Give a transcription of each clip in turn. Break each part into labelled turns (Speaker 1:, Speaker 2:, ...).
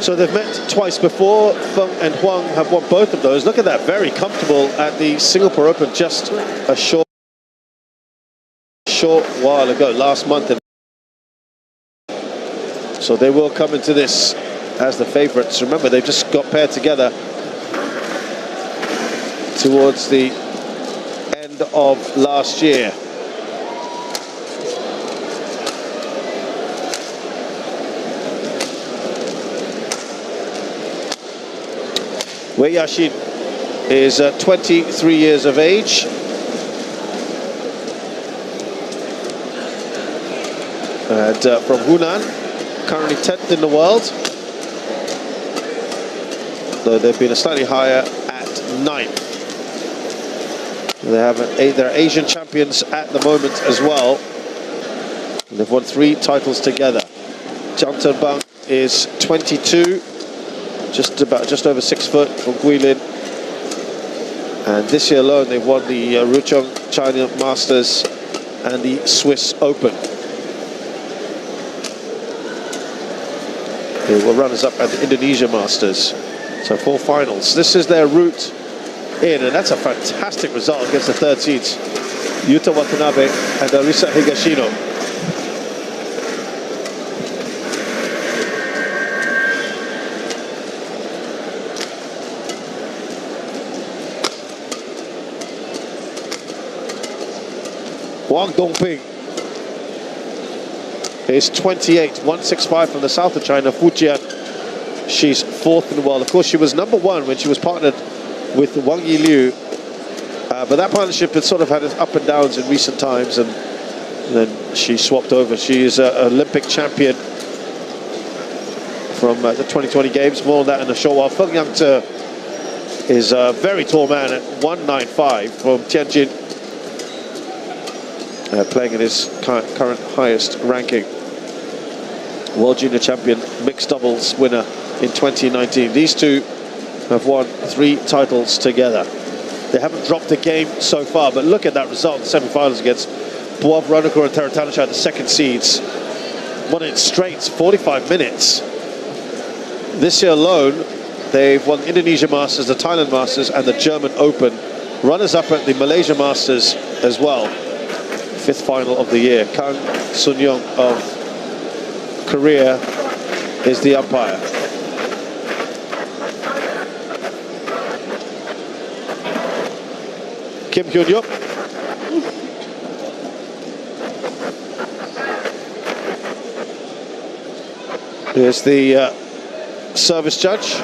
Speaker 1: So they've met twice before. Feng and Huang have won both of those. Look at that, very comfortable at the Singapore Open just a short while ago, last month. So they will come into this as the favourites. Remember, they've just got paired together towards the end of last year. Wei Yaxin is 23 years of age. And from Hunan, currently 10th in the world. Though they've been a slightly higher at 9th. They have they're Asian champions at the moment as well. And they've won 3 titles together. Jiang Tenbang is 22. Just over 6 foot from Guilin, and this year alone they've won the Ruchong China Masters and the Swiss Open. They were runners-up at the Indonesia Masters, so 4 finals. This is their route in, and that's a fantastic result against the 3rd seeds, Yuta Watanabe and Arisa Higashino. Wang Dongping is 28, 165 from the south of China, Fujian. She's 4th in the world. Of course, she was #1 when she was partnered with Wang Yiliu. But that partnership had sort of had its up and downs in recent times, and then she swapped over. She is an Olympic champion from the 2020 Games. More on that in a short while. Feng Yangte is a very tall man at 195 from Tianjin. Playing in his current highest ranking. World Junior Champion, mixed doubles winner in 2019. These two have won 3 titles together. They haven't dropped a game so far, but look at that result in the semi-finals against Buov, Ranukor and Teratanacha, the 2nd seeds. Won it straight, 45 minutes. This year alone, they've won the Indonesia Masters, the Thailand Masters and the German Open. Runners-up at the Malaysia Masters as well. 5th final of the year. Kang Sun-young of Korea is the umpire. Kim Hyun-yup. Here's the service judge.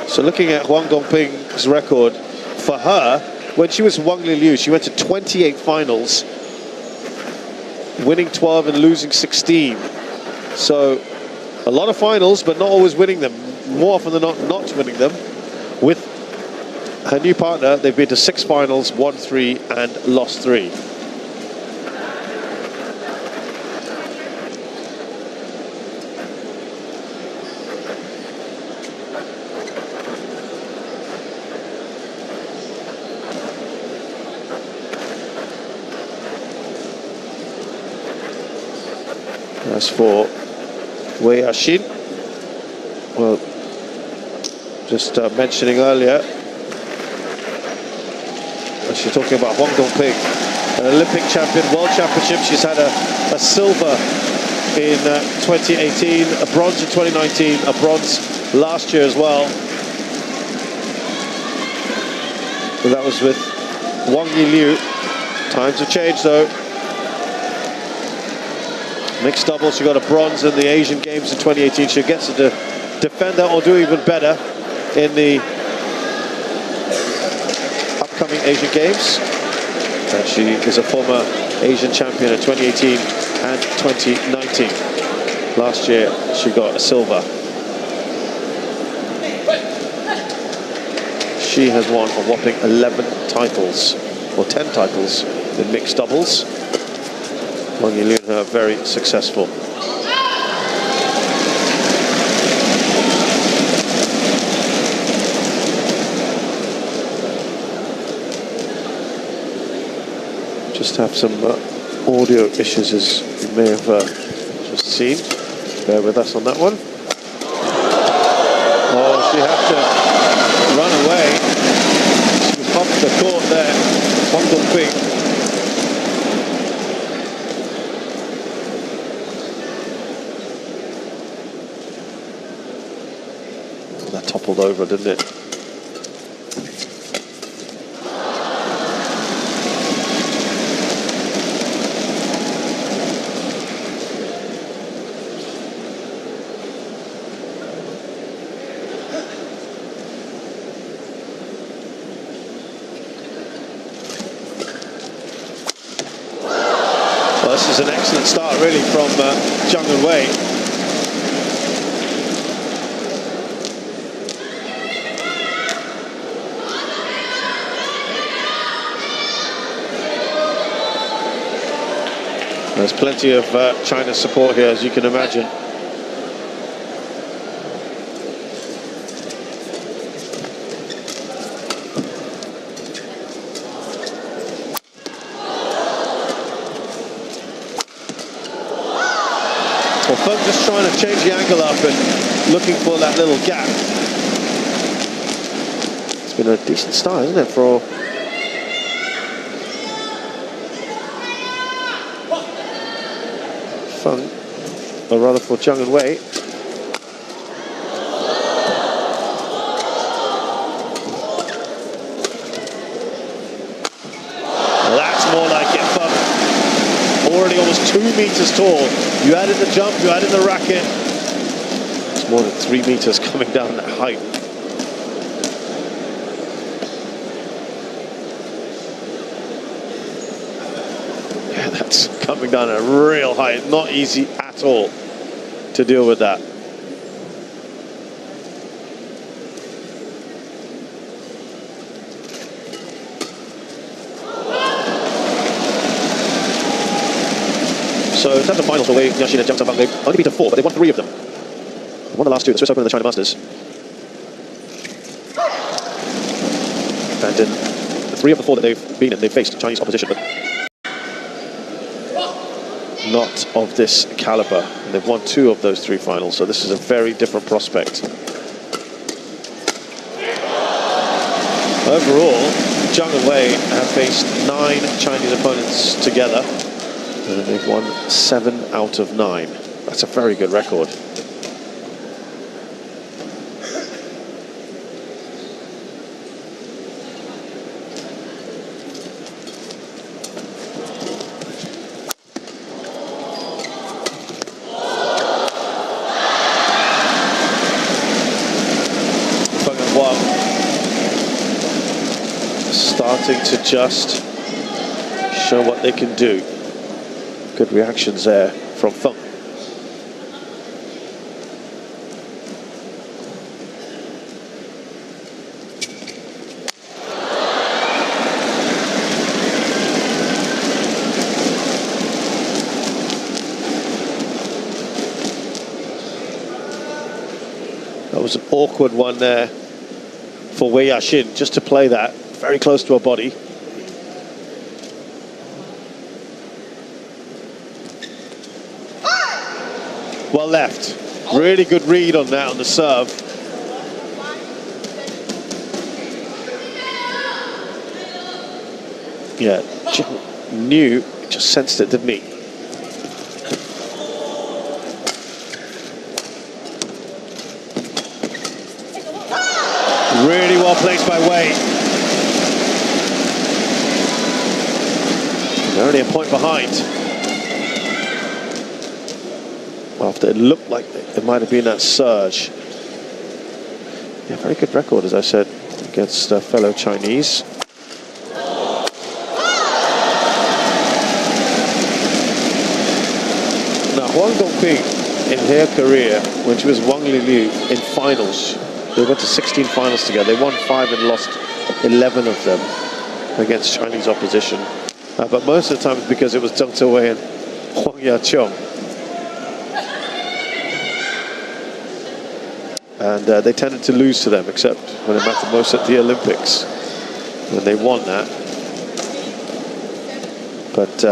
Speaker 1: So looking at Wang Dongping's record, for her, when she was Wang Liliu, she went to 28 finals, winning 12 and losing 16. So a lot of finals, but not always winning them. More often than not winning them. With her new partner, they've been to 6 finals, won 3 and lost 3. As for Wei Yaxin, well, just mentioning earlier, she's talking about Wang Dongping, an Olympic champion, World Championship. She's had a silver in 2018, a bronze in 2019, a bronze last year as well. So that was with Wang Yiliu. Times have changed though. Mixed doubles, she got a bronze in the Asian Games in 2018. She gets to defend that or do even better in the upcoming Asian Games. And she is a former Asian champion in 2018 and 2019. Last year, she got a silver. She has won a whopping 11 titles, or 10 titles in mixed doubles. Wang Yiliu and her very successful. just have some audio issues, as you may have just seen. Bear with us on that one. Oh, she had to run away. She was off the court there. Wang Dongping. That toppled over, didn't it? Well, this is an excellent start, really, from Zhang and Wei. There's plenty of China support here, as you can imagine. Well, Feng just trying to change the angle up and looking for that little gap. It's been a decent start, isn't it, for Feng, or rather for Zhang and Wei. Well, that's more like it, Feng. Already almost 2 meters tall. You added the jump, you added the racket. It's more than 3 meters coming down that height. Yeah, that's coming down at a real height. Not easy at all to deal with that. So in terms of finals for Wei Yaqin and Zhang Zhangfang, they've only beaten 4, but they've won 3 of them. They won the last 2, the Swiss Open and the China Masters. And in 3 of the 4 that they've been in, they've faced Chinese opposition, but not of this caliber. And they've won 2 of those 3 finals, so this is a very different prospect. Overall, Zhang and Wei have faced 9 Chinese opponents together. And they've won 7 out of 9. That's a very good record. Feng and Wang starting to just show what they can do. Good reactions there from Feng. That was an awkward one there for Wei Yaqin, just to play that very close to her body. Well left. Really good read on that on the serve. Yeah, knew, just sensed it, didn't he? Really well placed by Wei. They're only a point behind. After it looked like it might have been that surge. Yeah, very good record, as I said, against fellow Chinese. Now, Wang Dongping, in her career, when she was Wang Liliu in finals, they went to 16 finals together. They won 5 and lost 11 of them against Chinese opposition. But most of the time it's because it was Zheng Zhiwei and Huang Yaqiong. And they tended to lose to them, except when it mattered most at the Olympics, when they won that. But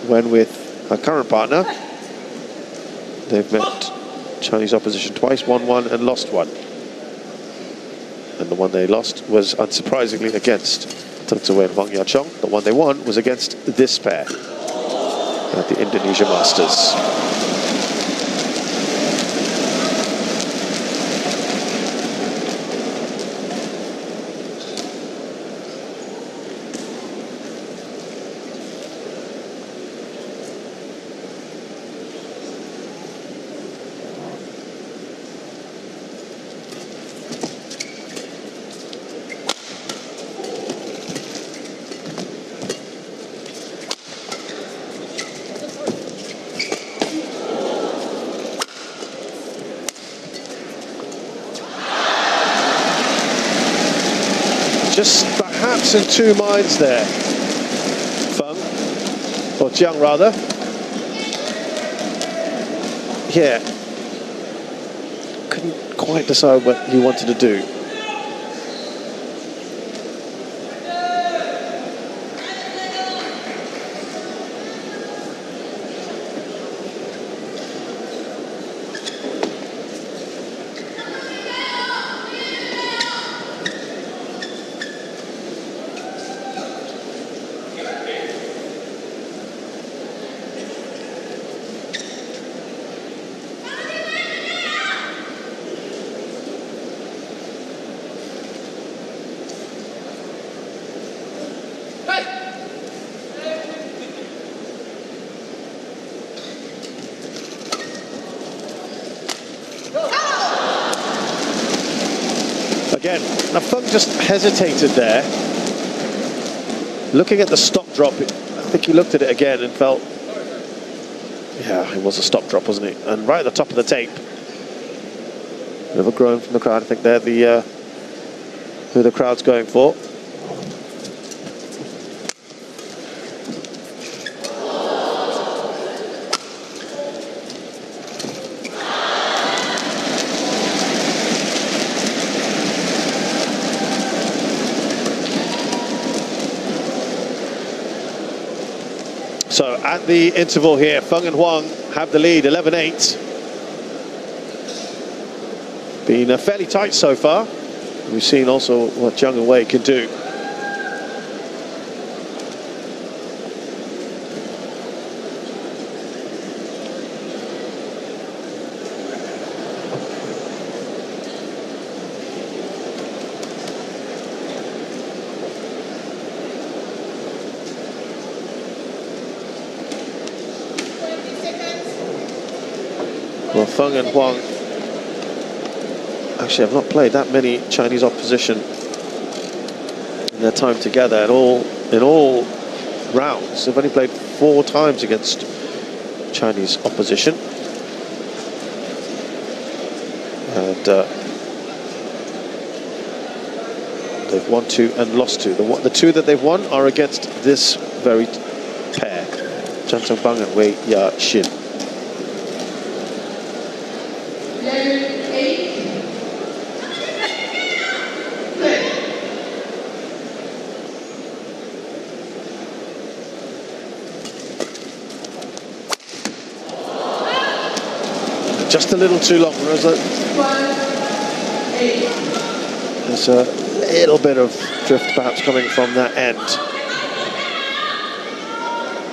Speaker 1: when with her current partner, they've met Chinese opposition twice, won one and lost one. And the one they lost was unsurprisingly against Tengzawei and Wang Yachong. The one they won was against this pair at the Indonesia Masters. Just perhaps in two minds there, Feng, or Jiang rather. Yeah, couldn't quite decide what he wanted to do. Again, now Feng just hesitated there. Looking at the stop drop, I think he looked at it again and felt, yeah, it was a stop drop, wasn't it? And right at the top of the tape, bit of a groan from the crowd. I think they're the who the crowd's going for. So at the interval here, Feng and Huang have the lead, 11-8. Been fairly tight so far. We've seen also what Jiang and Wei can do. Well, Feng and Huang actually have not played that many Chinese opposition in their time together. In all rounds, they've only played 4 times against Chinese opposition. And they've won 2 and lost 2. The 2 that they've won are against this very pair, Zhang Zhengbang and Wei Yaxin. Just a little too long. There's a little bit of drift perhaps coming from that end.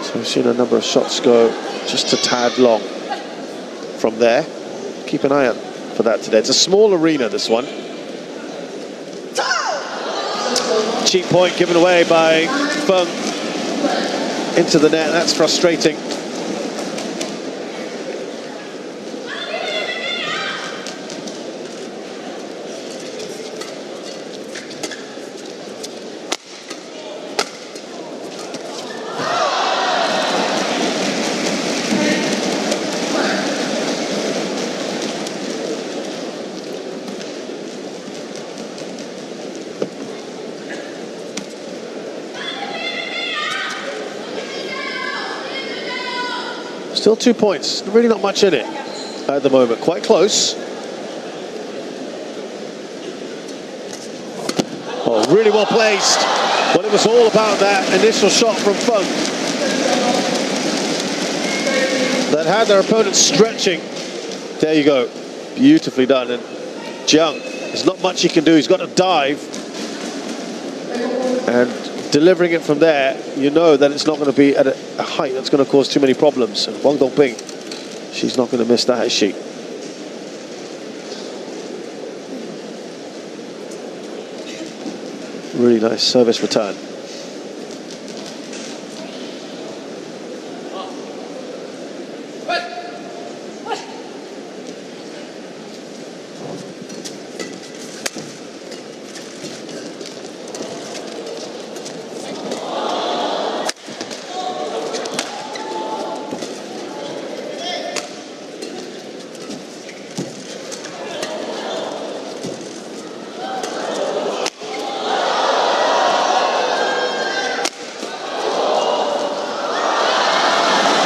Speaker 1: So we've seen a number of shots go just a tad long from there. Keep an eye out for that today. It's a small arena, this one. Cheap point given away by Feng into the net. That's frustrating. Still 2 points, really not much in it at the moment, quite close. Oh, really well placed. Well, it was all about that initial shot from Feng that had their opponent stretching. There you go. Beautifully done. And Jiang, there's not much he can do. He's got to dive. And delivering it from there, you know that it's not going to be at a height that's going to cause too many problems. And Wang Dongping, she's not going to miss that, is she? Really nice service return.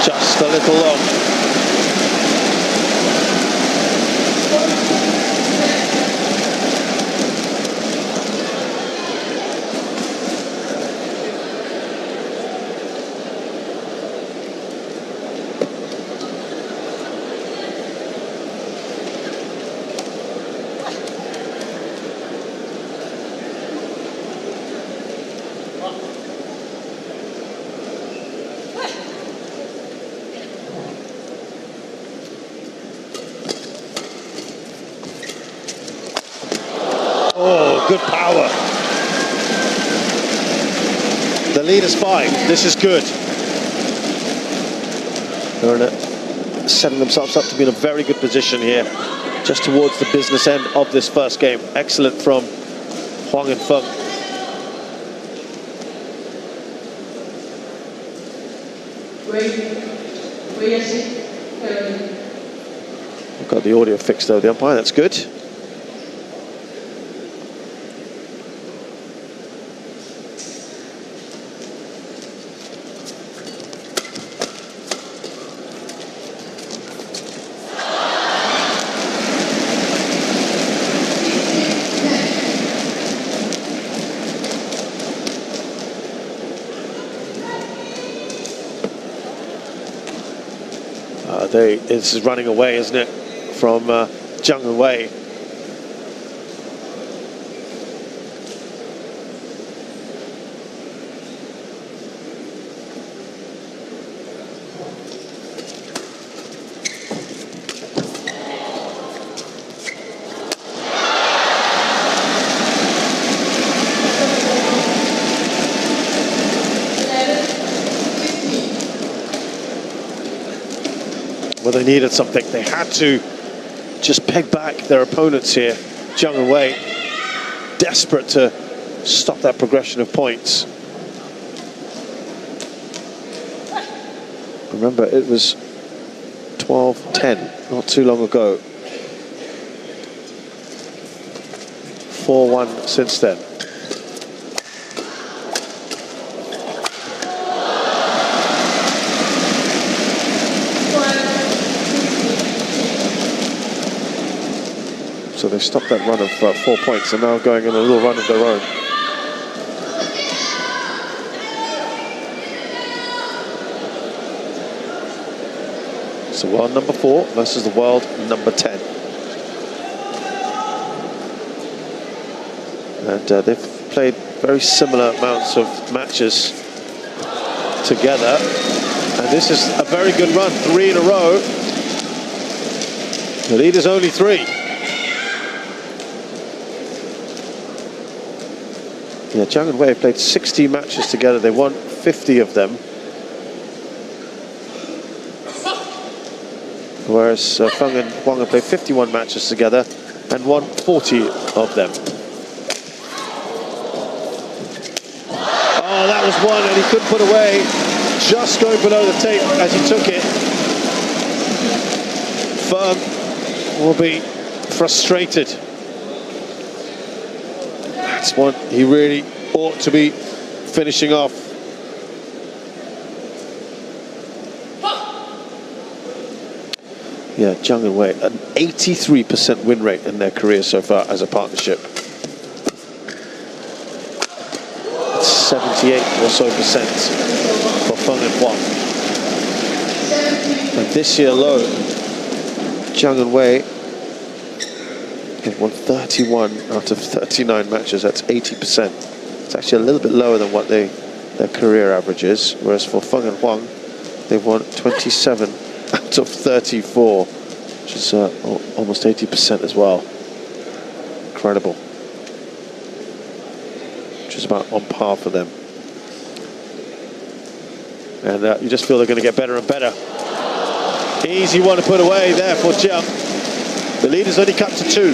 Speaker 1: Just a little long. Oh, good power. The lead is 5. This is good. They're setting themselves up to be in a very good position here, just towards the business end of this first game. Excellent from Huang and Feng. We've got the audio fixed though, the umpire, that's good. This is running away, isn't it, from Zhang and Wei. Well, they needed something. They had to just peg back their opponents here. Zhang and Wei, desperate to stop that progression of points. Remember, it was 12-10 not too long ago. 4-1 since then. So they stopped that run of 4 points and now going in a little run of their own. So world number 4 versus the world number 10. And they've played very similar amounts of matches together. And this is a very good run, 3 in a row. The lead is only 3. Yeah, Zhang and Wei have played 60 matches together. They won 50 of them. Whereas Feng and Huang have played 51 matches together and won 40 of them. Oh, that was one and he couldn't put away. Just going below the tape as he took it. Feng will be frustrated. That's one he really ought to be finishing off. Yeah, Zhang and Wei, an 83% win rate in their career so far as a partnership. It's 7 28 or so % for Feng and Huang. And this year alone, Zhang and Wei have won 31 out of 39 matches. That's 80%. It's actually a little bit lower than what their career average is. Whereas for Feng and Huang, they've won 27 out of 34, which is almost 80% as well. Incredible. Which is about on par for them. And you just feel they're going to get better and better. Easy one to put away there for Jiang. The lead is only cut to 2.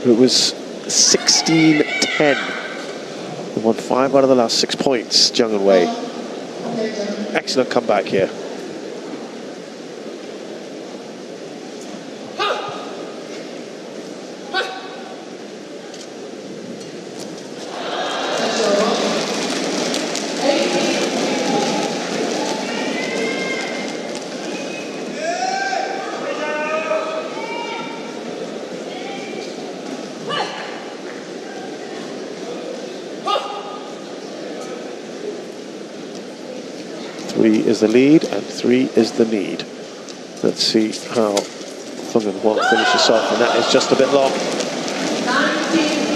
Speaker 1: It was 16-10. They won 5 out of the last 6 points, Zhang and Wei. Excellent comeback here. Is the lead and 3 is the need. Let's see how Feng and Huang finishes off, and that is just a bit long. 19-15.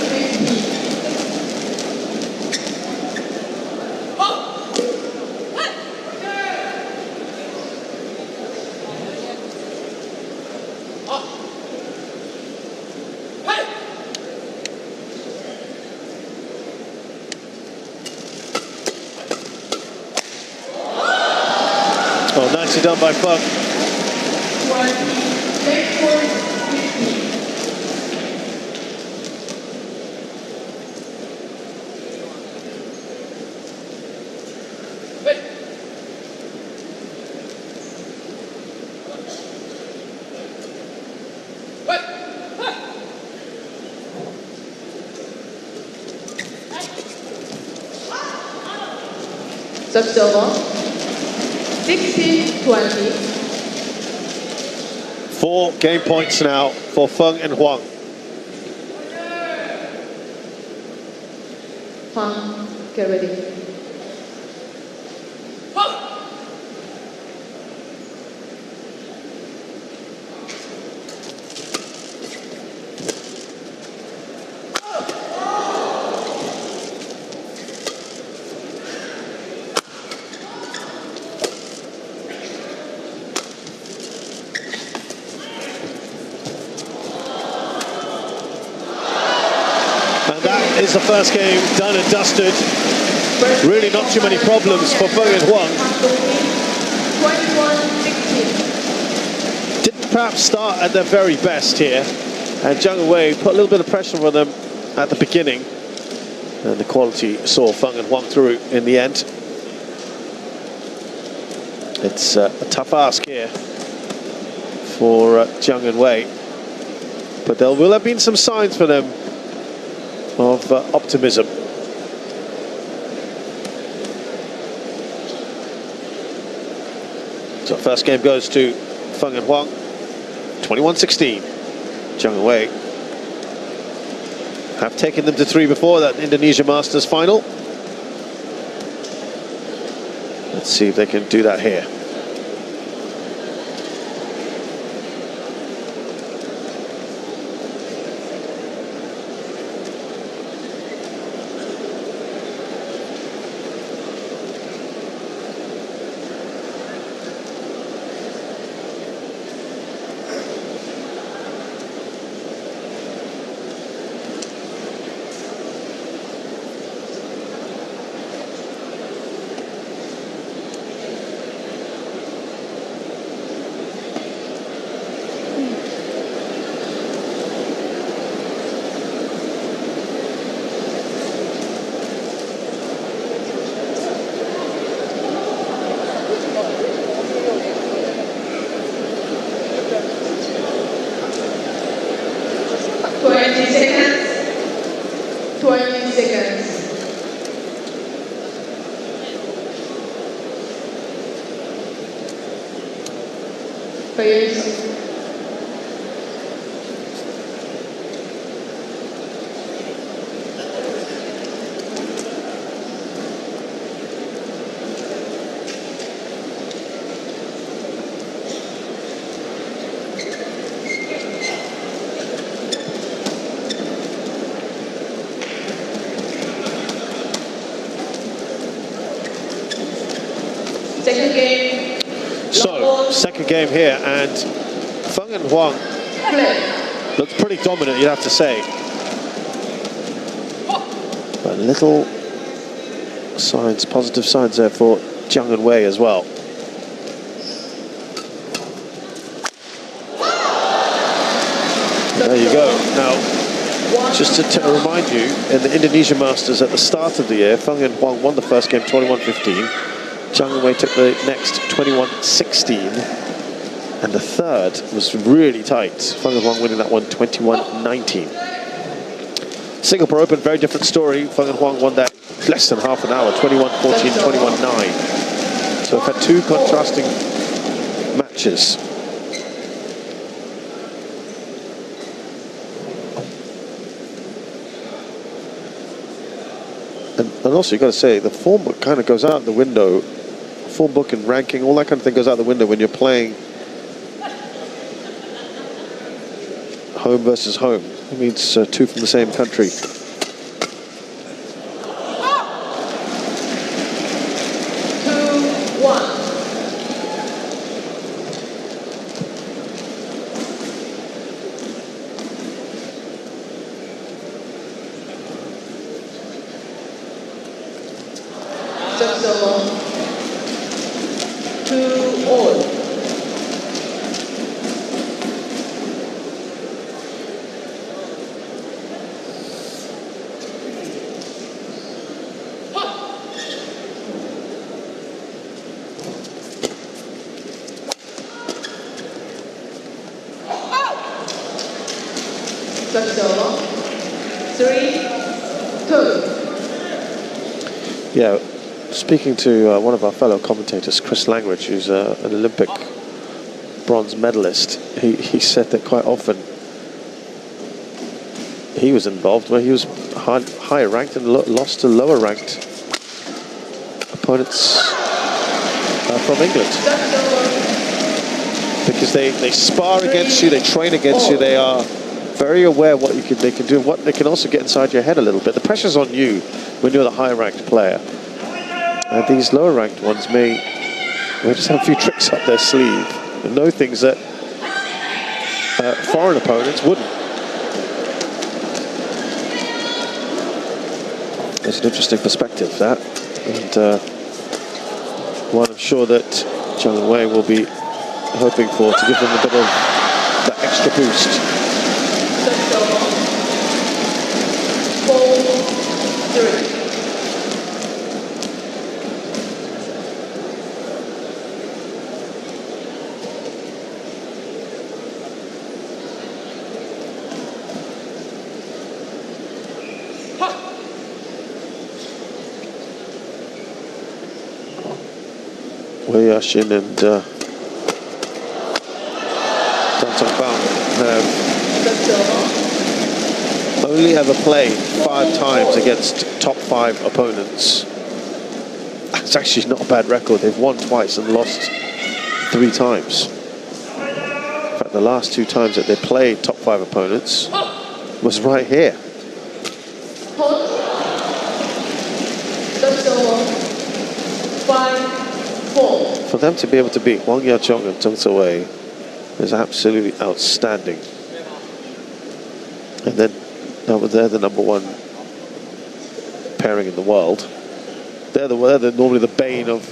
Speaker 1: Oh, nicely done by Feng.
Speaker 2: Subserver. 16-20.
Speaker 1: 4 game points now for Feng and Huang.
Speaker 2: Huang, get ready.
Speaker 1: Is the first game done and dusted. Really not too many problems for Feng and Huang.
Speaker 2: 21-16.
Speaker 1: Didn't perhaps start at their very best here. And Zhang and Wei put a little bit of pressure on them at the beginning. And the quality saw Feng and Huang through in the end. It's a tough ask here for Zhang and Wei. But there will have been some signs for them of optimism. So first game goes to Feng and Huang, 21-16. Zhang and Wei have taken them to 3 before that Indonesia Masters final. Let's see if they can do that here.
Speaker 2: Second game.
Speaker 1: So, second game here, and Feng and Huang looks pretty dominant, you'd have to say. But little signs, positive signs there for Jiang and Wei as well. There you go. Now, just to remind you, in the Indonesia Masters at the start of the year, Feng and Huang won the first game 21-15. Jiang and Wei took the next 21-16. And the third was really tight. Feng and Huang winning that one 21-19. Singapore Open, very different story. Feng and Huang won that less than half an hour, 21-14, 21-9. So we've had two contrasting matches. And also, you've got to say, the form book kind of goes out the window. Form book and ranking, all that kind of thing goes out the window when you're playing home versus home. It means two from the same country. Yeah, speaking to one of our fellow commentators, Chris Langridge, who's an Olympic bronze medalist, he said that quite often he was involved where he was higher ranked and lost to lower ranked opponents from England. Because they spar against you, they train against you, they are very aware what they can do, what they can also get inside your head a little bit. The pressure's on you when you're the higher ranked player. And these lower ranked ones may just have a few tricks up their sleeve and know things that foreign opponents wouldn't. It's an interesting perspective, that. And one I'm sure that Jiang and Wei will be hoping for, to give them a bit of that extra boost.
Speaker 2: 4-3.
Speaker 1: Wei Yashin and Dan Tong-Bao have only ever played 5 times against top 5 opponents. That's actually not a bad record. They've won twice and lost 3 times. In fact, the last 2 times that they played top 5 opponents was right here. For them to be able to beat Wang Yachong and Zheng Ziwei is absolutely outstanding. And then they're the #1 pairing in the world. They're normally the bane of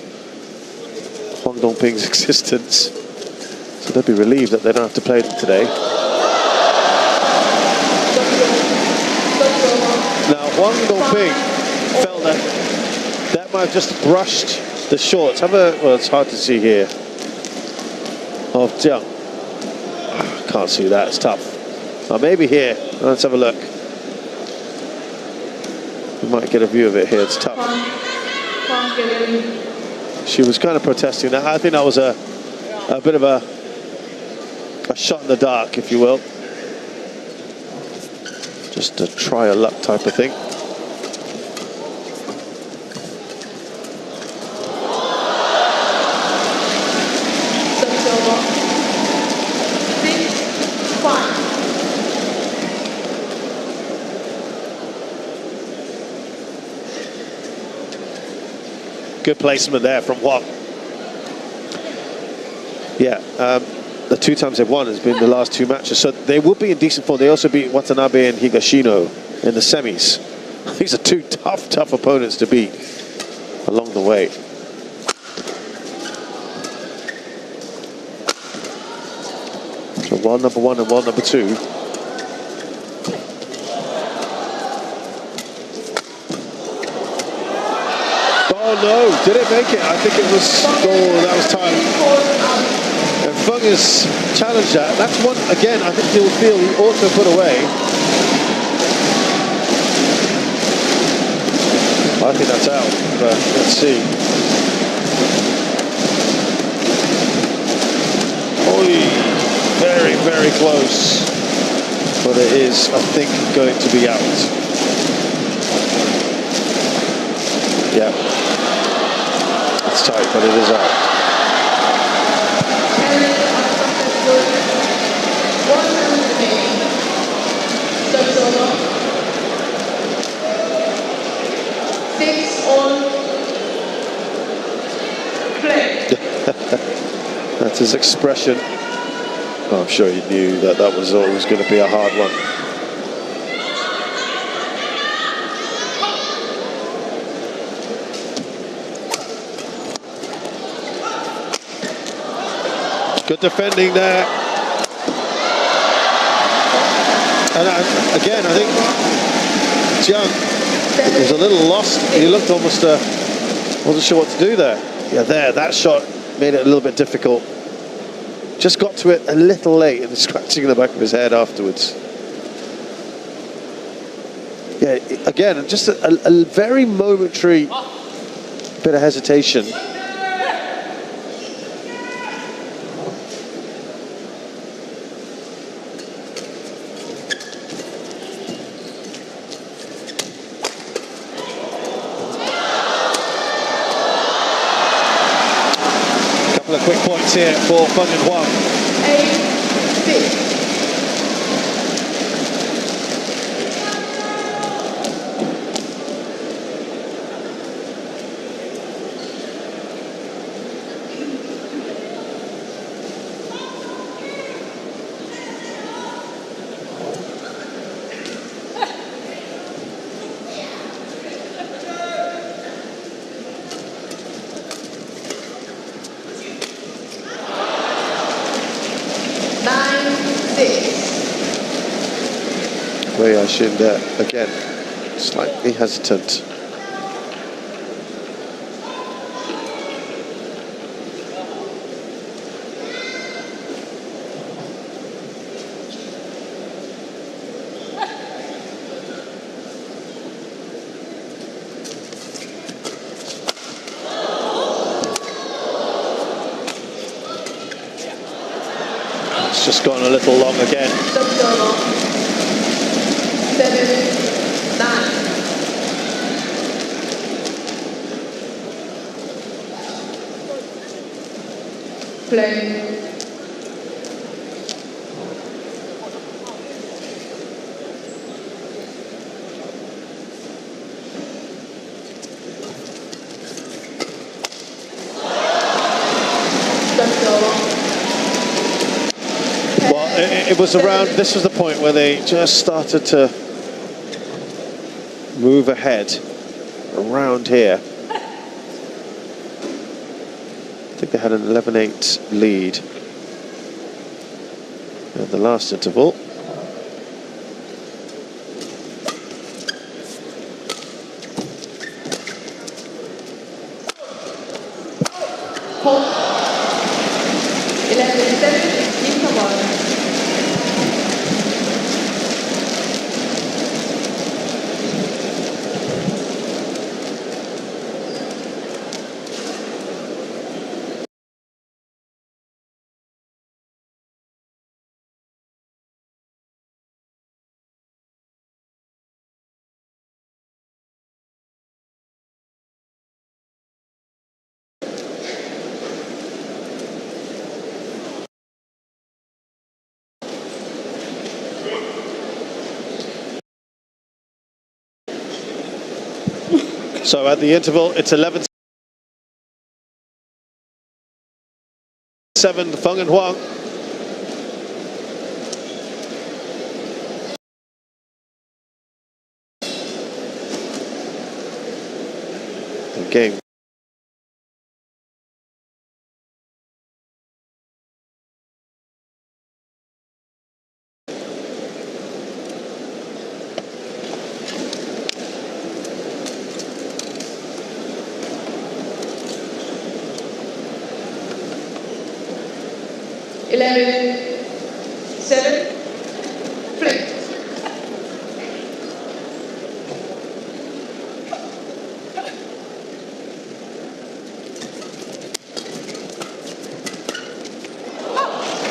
Speaker 1: Huang Dongping's existence. So they'll be relieved that they don't have to play them today. Now Huang Dongping felt that might have just brushed the shorts. Well, it's hard to see here, of Jiang. Can't see that, it's tough. Maybe here, let's have a look. We might get a view of it here, it's tough. She was kind of protesting that. I think that was a bit of a shot in the dark, if you will. Just a try a luck type of thing. Good placement there from Huang. Yeah, the 2 times they've won has been the last 2 matches, so they will be in decent form. They also beat Watanabe and Higashino in the semis. These are 2 tough opponents to beat along the way. So world number 1 and world number 2. Oh no, did it make it? I think it was, oh, that was time. And Fung has challenged that. That's one, again, I think he'll feel he ought to put away. I think that's out, but let's see. Oi, very close. But it is, I think, going to be out. Yeah. It's tight, but it is out. That's his expression. Oh, I'm sure he knew that that was always going to be a hard one. Good defending there. And again, I think Jiang was a little lost. He looked almost, wasn't sure what to do there. Yeah, that shot made it a little bit difficult. Just got to it a little late and scratching in the back of his head afterwards. Yeah, again, just a very momentary bit of hesitation. Quick points here for Fung and Huang.
Speaker 2: 8-6.
Speaker 1: Yashin there again, slightly hesitant. It's just gone a little long again.
Speaker 2: 7-9. Play.
Speaker 1: Well, it was around, this was the point where they just started to move ahead around here. I think they had an 11-8 lead at the last interval.
Speaker 2: Hold. 11-7, interval.
Speaker 1: So at the interval, it's 11-7 7, Feng and Huang. The game.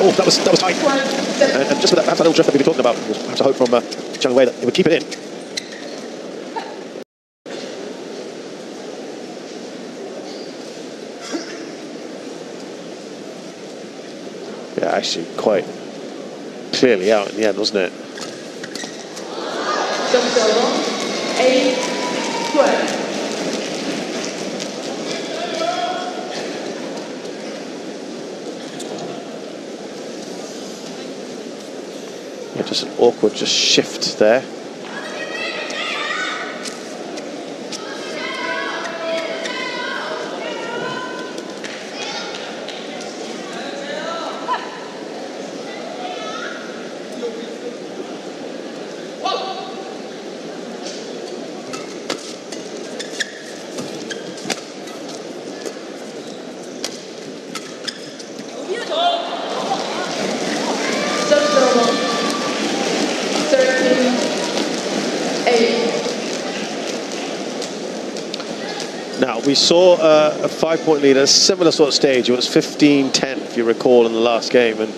Speaker 1: Oh, that was tight. And just with that little drift that we were talking about, we'll have to hope from Zhang Wei that he would keep it in. Yeah, actually quite clearly out in the end, wasn't it?
Speaker 2: 8-12.
Speaker 1: Yeah, just an awkward shift there. Now, we saw a 5-point lead at a similar sort of stage. It was 15-10, if you recall, in the last game, and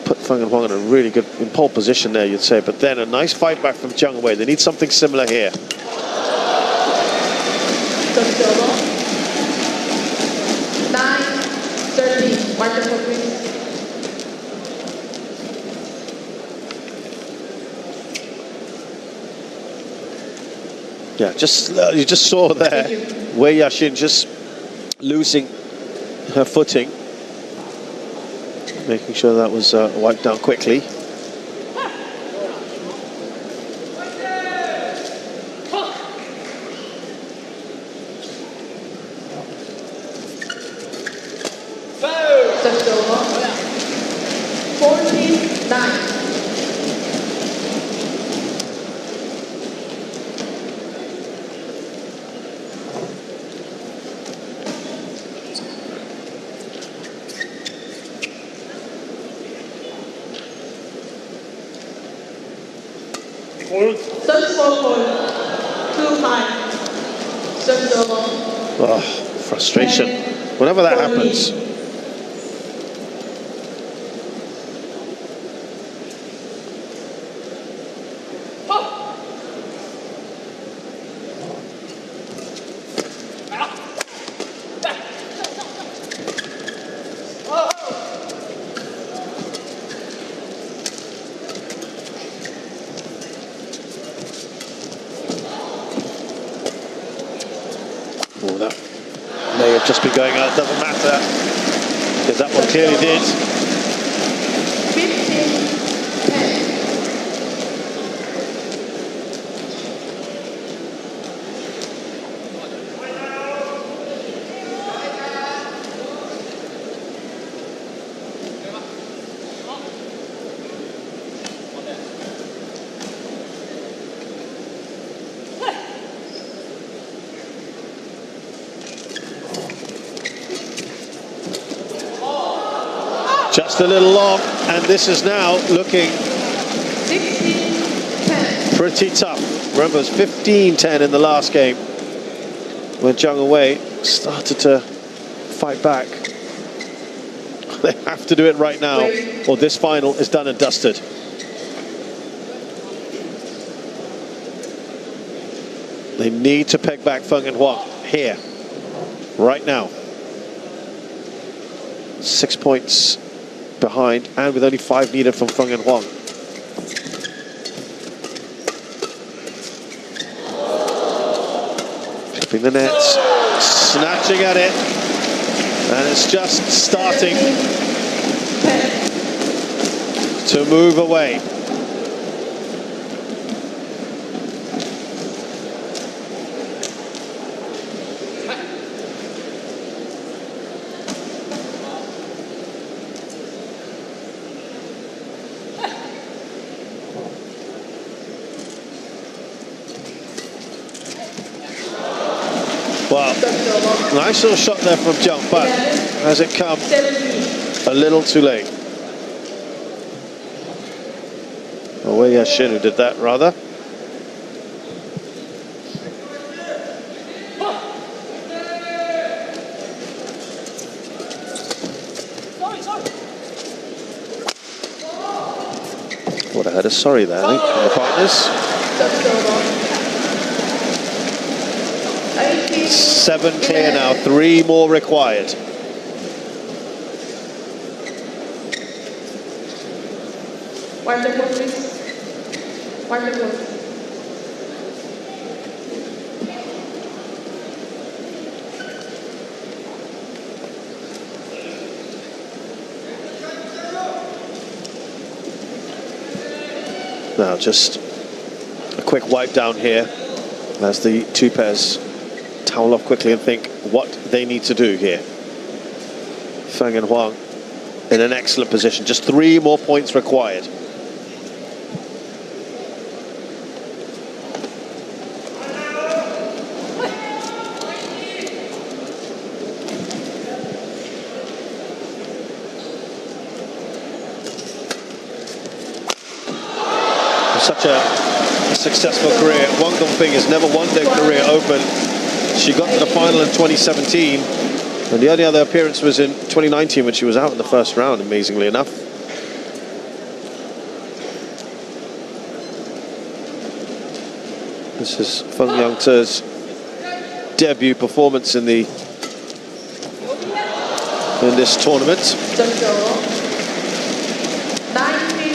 Speaker 1: put Feng and Huang in a really good, in pole position there, you'd say. But then a nice fight back from Zhang Wei. They need something similar here.
Speaker 2: 9-13. Marker for please.
Speaker 1: Yeah, you just saw there Wei Yaxin just losing her footing, making sure that was wiped down quickly.
Speaker 2: Service over. 14-9. Service over. 2-5. Service over.
Speaker 1: Oh, frustration. Whenever that happens. Oh, that may have just been going out, doesn't matter, because that one clearly did.
Speaker 2: 15-10.
Speaker 1: Just a little long, and this is now looking
Speaker 2: 16-10.
Speaker 1: pretty tough. Remember, it was 15-10 in the last game when Zhang Wei started to fight back. They have to do it right now, or this final is done and dusted. They need to peg back Feng and Huang here, right now. 6 points behind, and with only 5 needed from Feng and Huang. Flipping the nets, snatching at it. And it's just starting to move away. Well, nice little shot there from jump, but has it come a little too late? Oh, well, yeah, Shin who did that, rather. Thought I had a sorry there, I think, from the partners. 7 clear now, 3 more required.
Speaker 2: Wonderful, please. Wonderful.
Speaker 1: Now just a quick wipe down here as the two pairs towel off quickly and think what they need to do here. Feng and Huang in an excellent position. Just 3 more points required. Such a successful career. Wang Dongping has never won their career open. She got to the final in 2017, and the only other appearance was in 2019 when she was out in the first round, amazingly enough. This is Feng Yangte's debut performance in this tournament.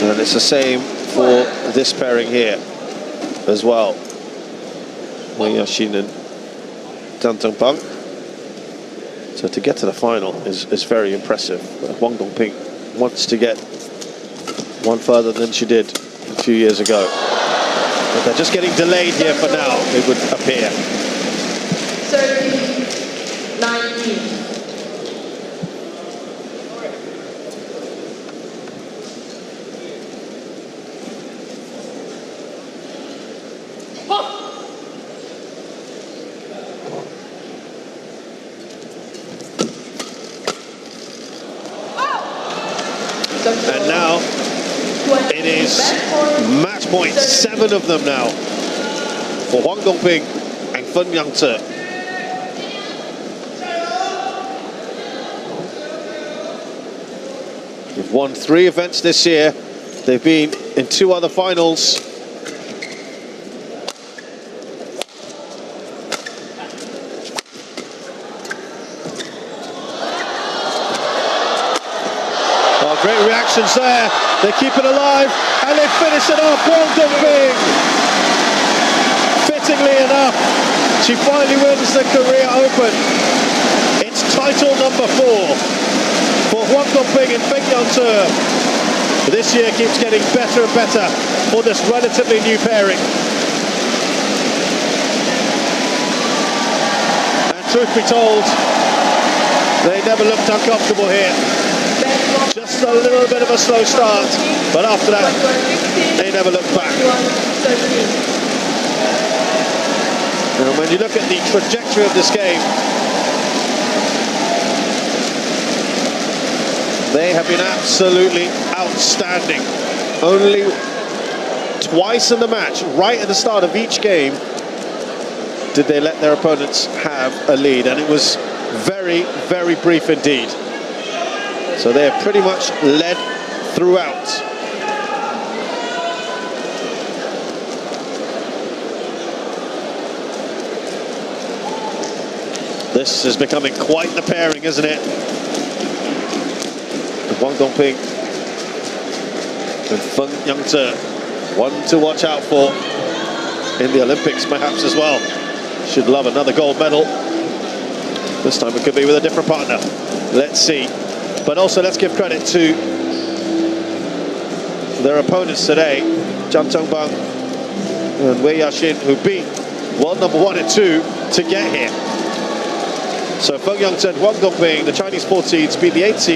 Speaker 1: And it's the same for this pairing here as well. Wang Yashin and Dan Tongpang. So to get to the final is very impressive. But Wang Dongping wants to get one further than she did a few years ago. But they're just getting delayed here for now, it would appear.
Speaker 2: 30-19.
Speaker 1: And now it is match points, 7 of them now for Wang Dongping and Feng Yangte. They've won 3 events this year. They've been in 2 other finals. Great reactions there. They keep it alive and they finish it off. Wang Dongping. Fittingly enough, she finally wins the career open. It's title number 4 for Wang Dongping and Feng Yangte. This year keeps getting better and better for this relatively new pairing. And truth be told, they never looked uncomfortable here. Just a little bit of a slow start, but after that, they never looked back. And when you look at the trajectory of this game, they have been absolutely outstanding. Only twice in the match, right at the start of each game, did they let their opponents have a lead, and it was very, very brief indeed. So they are pretty much led throughout. This is becoming quite the pairing, isn't it? Wang Dongping and Feng Yangte, one to watch out for in the Olympics perhaps as well. Should love another gold medal. This time it could be with a different partner. Let's see. But also let's give credit to their opponents today, Jang Chongbang and Wei Yaxin, who beat world number 1 and 2 to get here. So Feng Yangzhen, Wang Dongping, the Chinese 4 seeds, beat the 8 seed.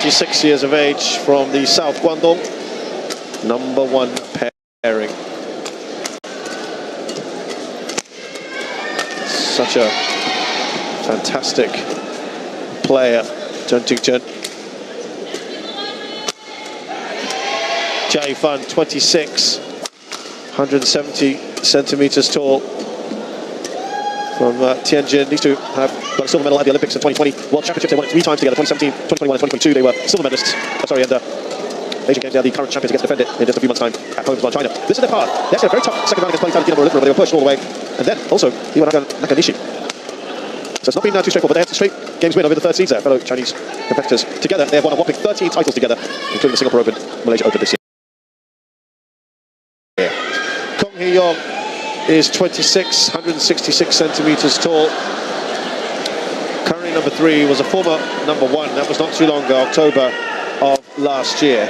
Speaker 1: 26 years of age from the South Guangdong, #1 pairing. Such a fantastic player, Chen Tingchen. Jai Fan, 26, 170 centimeters tall. From Tianjin, these two have got a silver medal at the Olympics in 2020. World Championships, they won it 3 times together, 2017, 2021 and 2022. They were silver medalists. And Asian Games, they are the current champions against defended in just a few months' time at home as China. This is their path. They actually had a very tough second round against Badminton, but they were pushed all the way. And then also, Nakanishi. So it's not been too straightforward, but they had straight games win over the third seeds there, fellow Chinese competitors. Together, they have won a whopping 13 titles together, including the Singapore Open, Malaysia Open this year. Kong Hee-yong is 26, 166 centimetres tall. Currently number 3, was a former number 1. That was not too long ago, October of last year.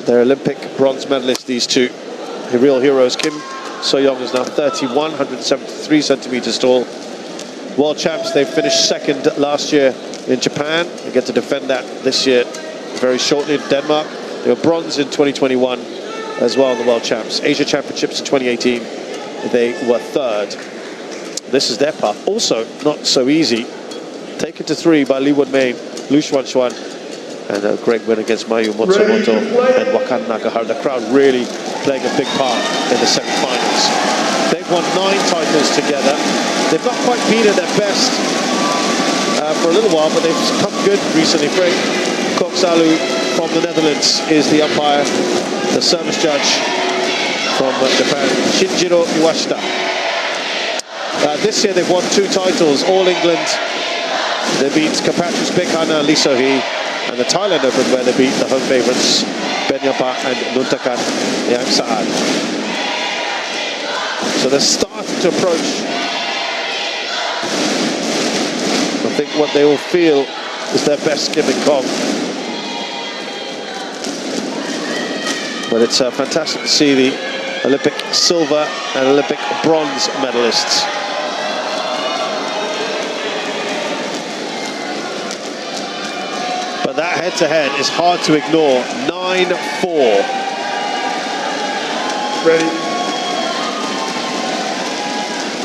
Speaker 1: They're Olympic bronze medalists, these two. The real heroes. Kim So-young is now 31, 173 centimetres tall. World champs, they finished second last year in Japan. They get to defend that this year very shortly in Denmark. They were bronze in 2021 as well in the World Champs. Asia Championships in 2018, they were third. This is their path. Also, not so easy. Taken to 3 by Lee Wen-mei, Lu Xuan, and a great win against Mayu Matsumoto and Wakan Nakahara. The crowd really playing a big part in the semi-finals. They've won 9 titles together. They've not quite been at their best for a little while, but they've come good recently. Frank Koksalu from the Netherlands is the umpire. The service judge from Japan, Shinjiro Iwashita. This year they've won 2 titles, All England. They beat Kapatris Bekhana and Lee So-hee, and the Thailand Open where they beat the home favourites Ben Yapa and Nuntakan Yang Saad. So they're starting to approach, I think, what they all feel is their best Kim and Kong. But it's fantastic to see the Olympic silver and Olympic bronze medalists. But that head-to-head is hard to ignore. 9-4.
Speaker 3: Ready.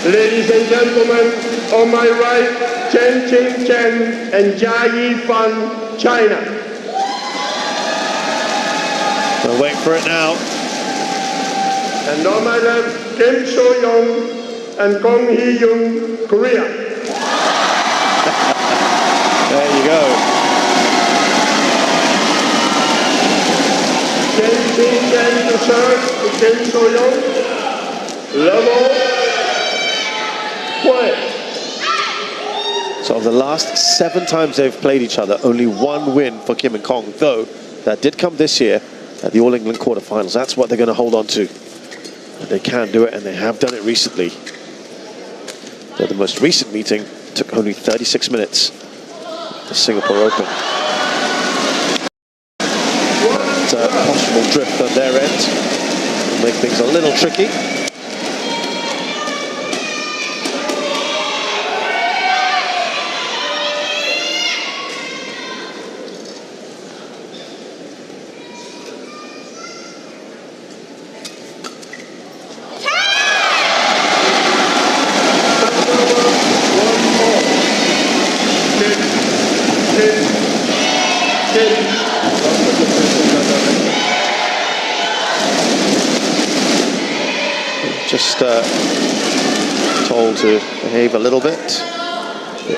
Speaker 3: Ladies and gentlemen, on my right, Chen Qing Chen and Jia Yifan, China.
Speaker 1: We'll wait for it now.
Speaker 3: And on my left, Kim So-young and Kong Hee-yong, Korea.
Speaker 1: There you go.
Speaker 3: Chen Qing Chen to serve to Kim So-young. Level. Play.
Speaker 1: So of the last 7 times they've played each other, only 1 win for Kim and Kong, though that did come this year at the All England quarterfinals. That's what they're going to hold on to. And they can do it, and they have done it recently. But the most recent meeting took only 36 minutes. The Singapore Open. But, possible drift on their end will make things a little tricky. Just told to behave a little bit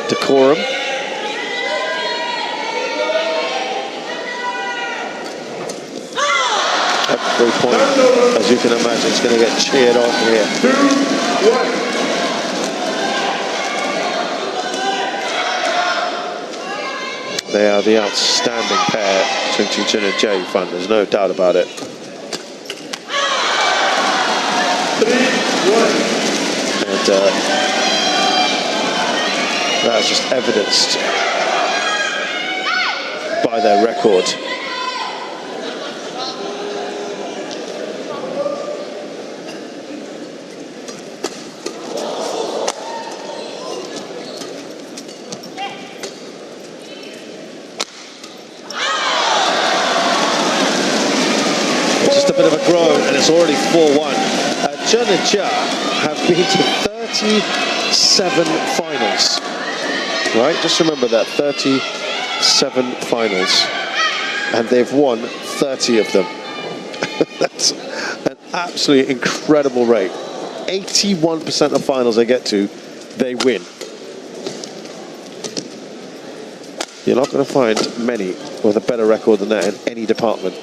Speaker 1: decorum. Every point, as you can imagine, is going to get cheered on here. 2-1. They are the outstanding pair, Chen Qing Chen and Jia Yifan. There's no doubt about it.
Speaker 3: 3-1.
Speaker 1: And that's just evidenced by their record. Just a bit of a groan, and it's already 4-1. Chen and Jia have been to 37 finals. Right, just remember that, 37 finals. And they've won 30 of them. That's an absolutely incredible rate. 81% of finals they get to, they win. You're not going to find many with a better record than that in any department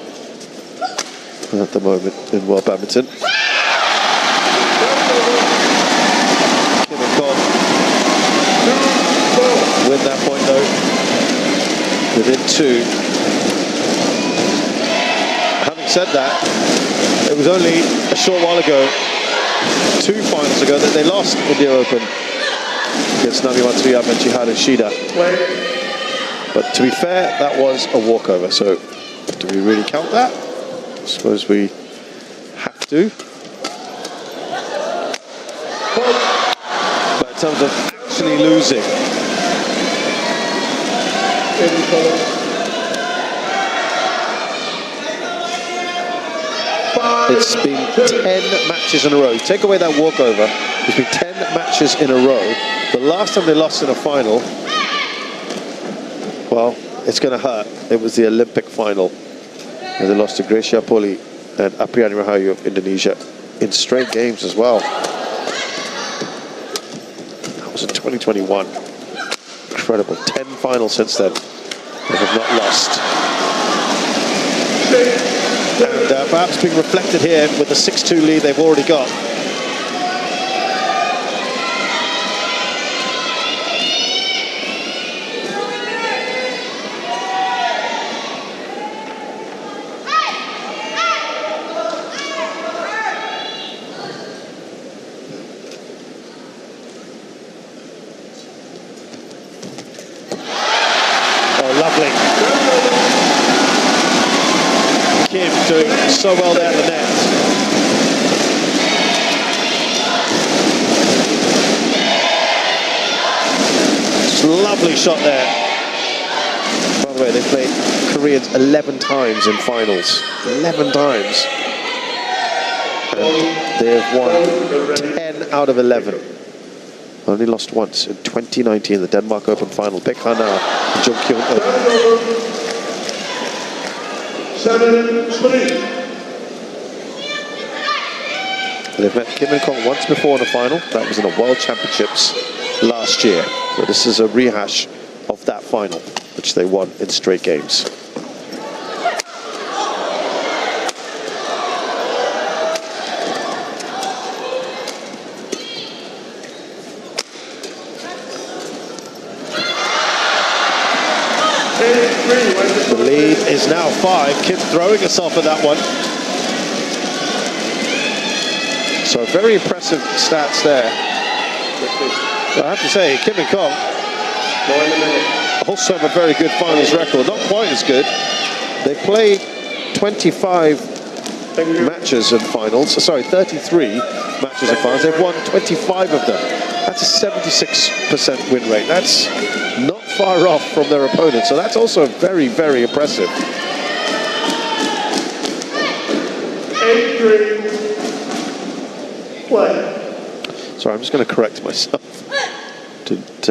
Speaker 1: at the moment in World Badminton. Kim and Kong win that point though, within 2. Having said that, it was only a short while ago, 2 finals ago, that they lost India Open against Nami Matsuyama and Chihara Shida. But to be fair, that was a walkover. So do we really count that? I suppose we have to. But in terms of actually losing, it's been 10 matches in a row. Take away that walkover, it's been 10 matches in a row. The last time they lost in a final, well, it's going to hurt. It was the Olympic final, where they lost to Gracia Poli and Apriani Rahayu of Indonesia in straight games as well. That was in 2021. Incredible. 10 finals since then. They have not lost. And perhaps being reflected here with the 6-2 lead they've already got. Kim doing so well there at the net. Just lovely shot there. By the way, they played Koreans 11 times in finals. 11 times. And they have won 10 out of 11. Only lost once in 2019, the Denmark Open final. Baek Ha-na and Jung-kyung Open.
Speaker 3: 7-3.
Speaker 1: They've met Kim and Kong once before in a final. That was in the World Championships last year. So this is a rehash of that final, which they won in straight games. The lead is now 5. Kim throwing herself at that one. So very impressive stats there. I have to say, Kim and Kong also have a very good finals record. Not quite as good. They played 25 matches in finals. Sorry, 33 matches in finals. They've won 25 of them. That's a 76% win rate. That's not far off from their opponent. So that's also very, very impressive.
Speaker 3: 8-3. Play.
Speaker 1: Sorry, I'm just going to correct myself. Didn't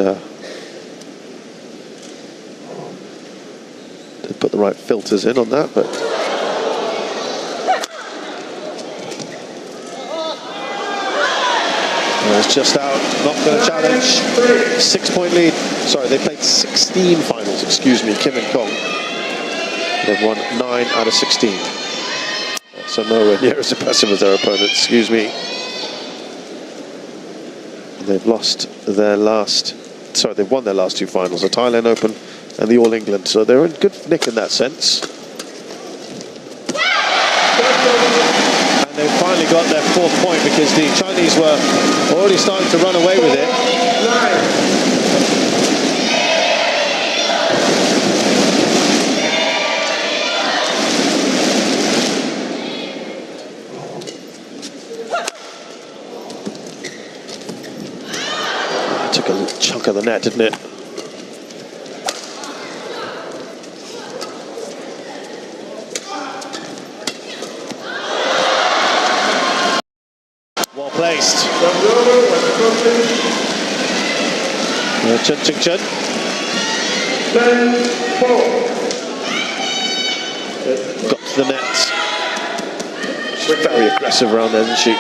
Speaker 1: put the right filters in on that, but it's just out. Not going to challenge. 6-point lead. Sorry, they played 16 finals. Excuse me, Kim and Kong. They've won 9 out of 16. So nowhere near as impressive as their opponent. Excuse me. They've lost their last. Sorry, they've won their last 2 finals: the Thailand Open and the All England. So they're in good nick in that sense. And they've finally got their 4th point because the Chinese were already starting to run away with it. Took a chunk of the net, didn't it? Well placed. Chen Ching Chen.
Speaker 3: 10-4.
Speaker 1: Got to the net. She's very aggressive around there, isn't she?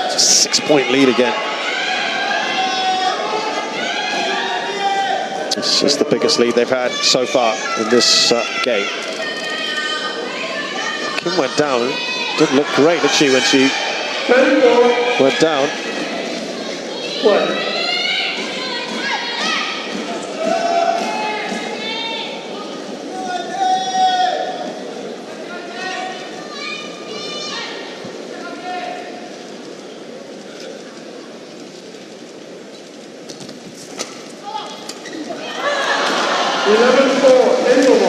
Speaker 1: It's a 6-point lead again. This is the biggest lead they've had so far in this game. Kim went down. Didn't look great, did she, when she went down?
Speaker 3: What?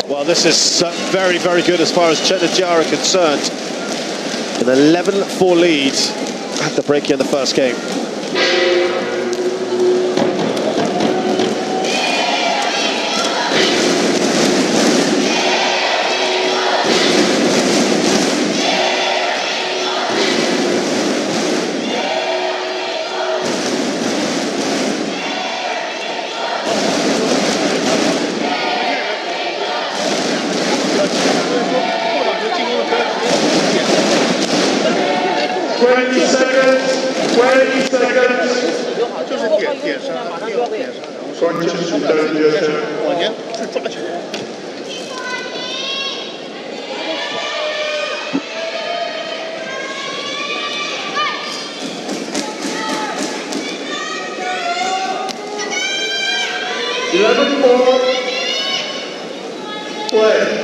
Speaker 1: Well, this is very, very good as far as Jia are concerned. An 11-4 lead at the break in the first game.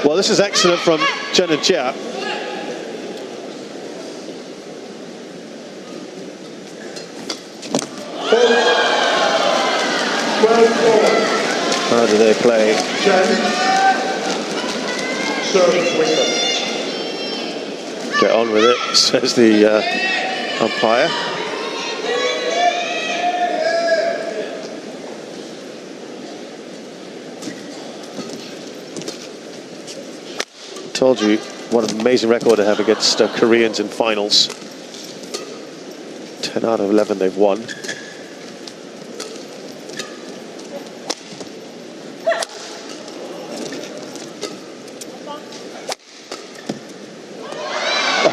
Speaker 1: Well, this is excellent from Chen and Jia. How do they play? Get on with it, says the umpire. Told you what an amazing record they have against Koreans in finals. 10 out of 11 they've won.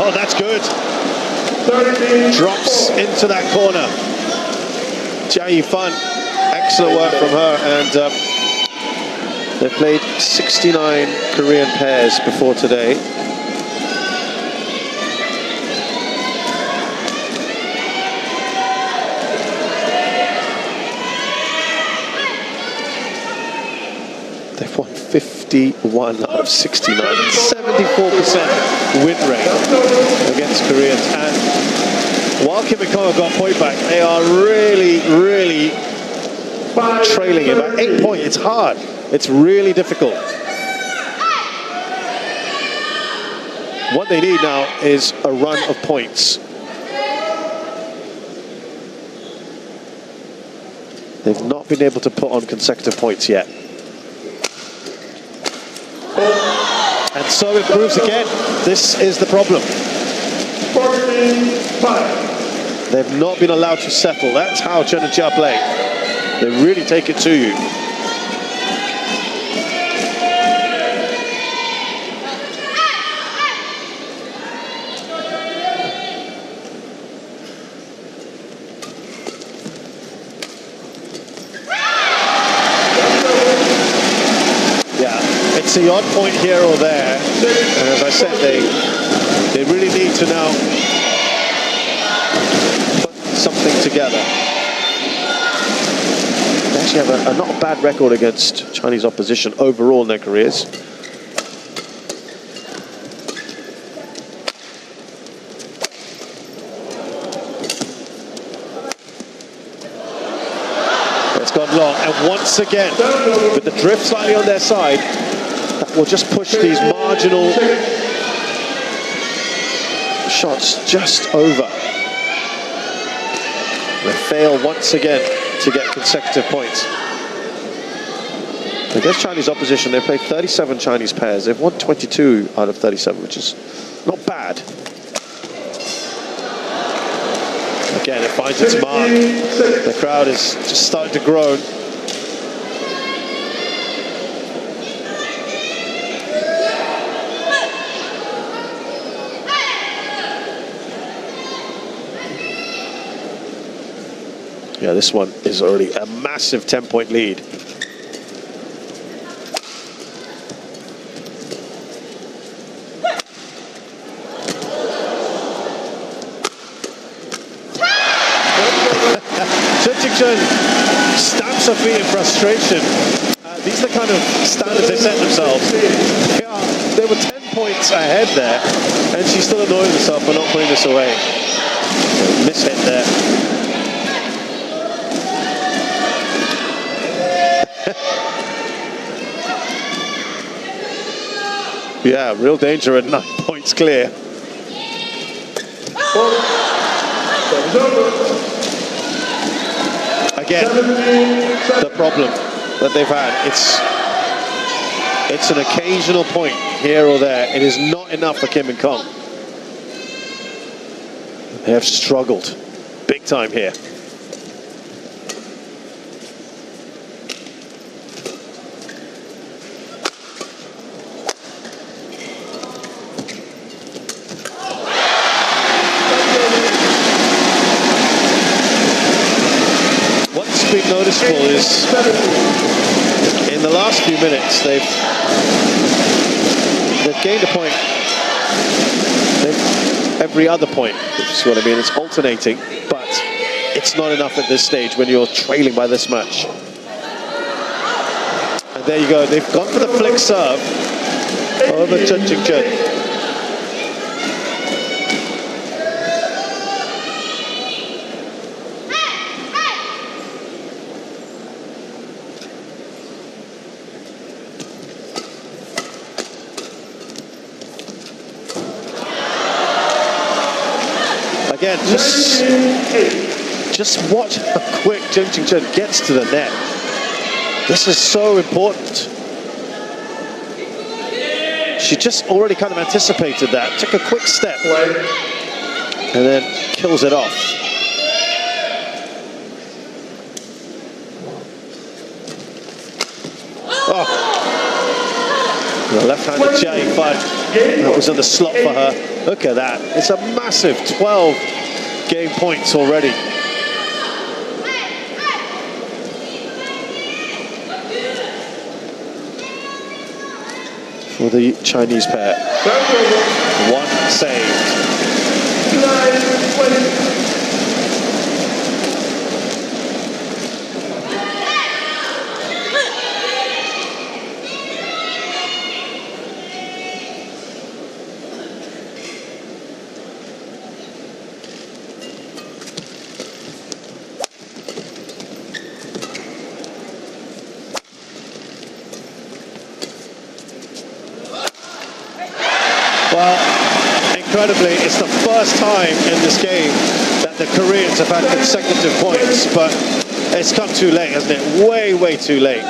Speaker 1: Oh, that's good. Drops into that corner. Jia Yifan, excellent work from her, and they've played 69 Korean pairs before today. They've won 51 out of 69, 74% win rate against Koreans. And while Kim and Kong got point back, they are really, really trailing it by 8 points. It's hard. It's really difficult. What they need now is a run of points. They've not been able to put on consecutive points yet. And so it proves again, this is the problem. They've not been allowed to settle. That's how Chen and Jia play. They really take it to you. It's the odd point here or there, and as I said, they really need to now put something together. They actually have a not bad record against Chinese opposition overall in their careers. It's gone long, and once again, with the drift slightly on their side, that will just push these marginal shots just over. They fail once again to get consecutive points. Against Chinese opposition, they've played 37 Chinese pairs. They've won 22 out of 37, which is not bad. Again, it finds its mark. The crowd is just starting to groan. Yeah, this one is already a massive 10-point lead. Chen Qingchen stamps her feet in frustration. These are the kind of standards they set themselves. They were 10 points ahead there, and she's still annoying herself for not putting this away. Mishit there. Yeah, real danger at 9 points clear. Again, the problem that they've had, it's an occasional point here or there. It is not enough for Kim and Kong. They have struggled big time here. Been noticeable is in the last few minutes they've gained a point every other point, which is what I mean. It's alternating, but it's not enough at this stage when you're trailing by this much. And there you go, they've gone for the flick serve over Chen Qingchen. Again, just watch how quick Chen Qingchen gets to the net. This is so important. She just already kind of anticipated that, took a quick step, and then kills it off. Oh. The left-handed Jia Yifan, that was in the slot for her. Look at that. It's a massive 12 game points already. For the Chinese pair. One saved. Well, incredibly, it's the first time in this game that the Koreans have had consecutive points, but it's come too late, hasn't it? Way, way too late.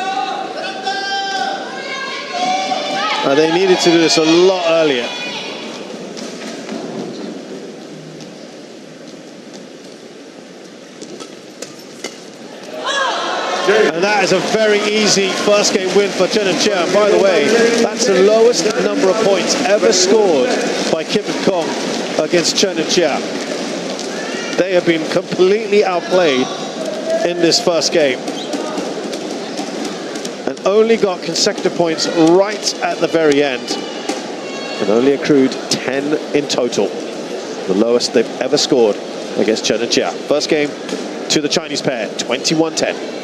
Speaker 1: They needed to do this a lot earlier. And that is a very easy first game win for Chen and Chia. And by the way, that's the lowest number of points ever scored by Kim and Kong against Chen and Chia. They have been completely outplayed in this first game and only got consecutive points right at the very end and only accrued 10 in total, the lowest they've ever scored against Chen and Chia. First game to the Chinese pair, 21-10.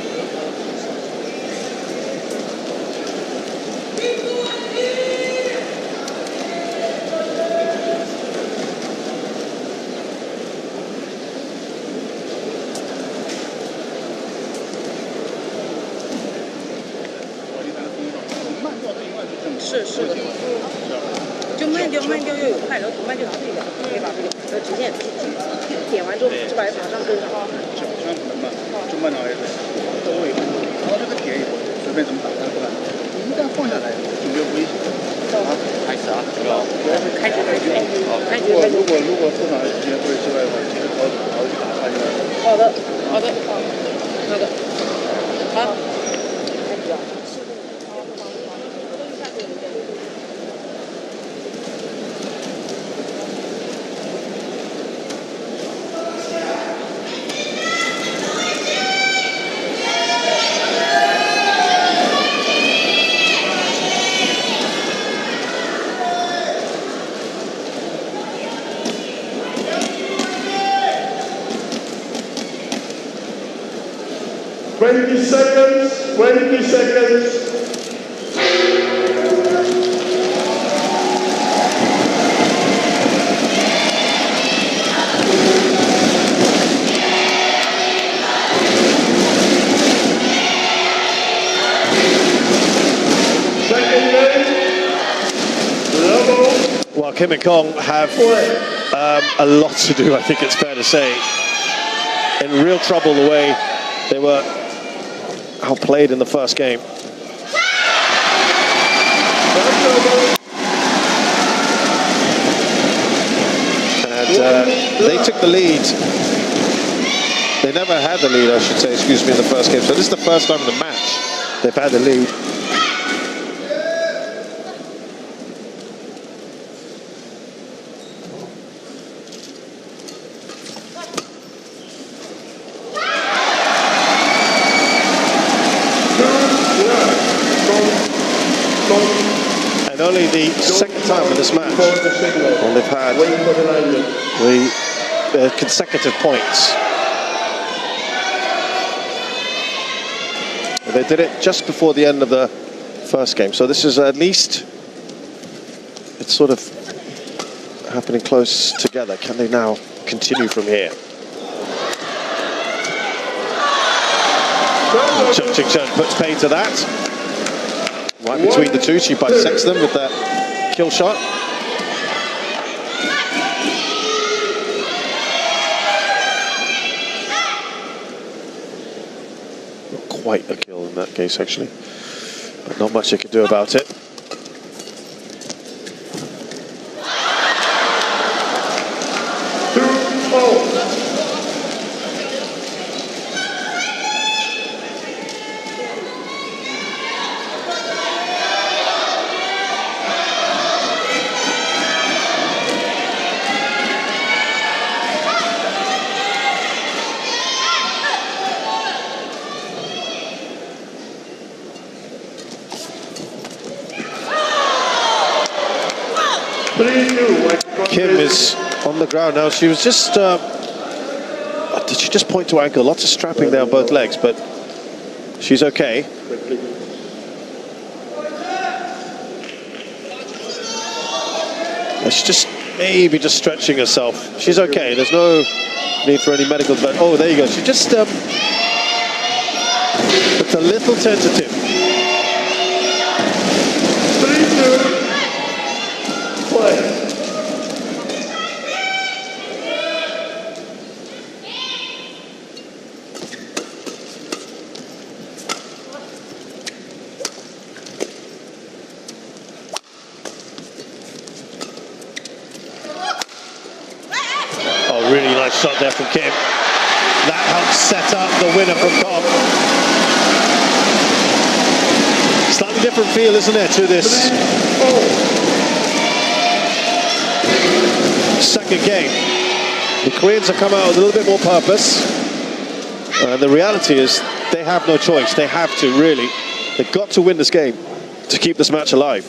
Speaker 3: 20 seconds, 20 seconds. Second game, level.
Speaker 1: Well, Kim and Kong have a lot to do, I think it's fair to say. In real trouble the way they were outplayed in the first game. And they took the lead. They never had the lead, I should say, excuse me, in the first game. So this is the first time in the match they've had the lead. And only the second time in this match when they've had the consecutive points. They did it just before the end of the first game, so this is at least, it's sort of happening close together. Can they now continue from here? Chung Ching Chen puts pay to that. Right between the two, she bisects them with that kill shot. Not quite a kill in that case, actually, but not much they could do about it. Kim is on the ground now. She was just, did she just point to ankle? Lots of strapping there on both legs, but she's okay. She's just maybe just stretching herself. She's okay. There's no need for any medical, but oh, there you go. She just looked a little tentative.
Speaker 3: 3-2. Play.
Speaker 1: Really nice shot there from Kim. That helps set up the winner from Kong. Slightly different feel, isn't it, to this second game. The Koreans have come out with a little bit more purpose. And the reality is they have no choice. They have to, really. They've got to win this game to keep this match alive.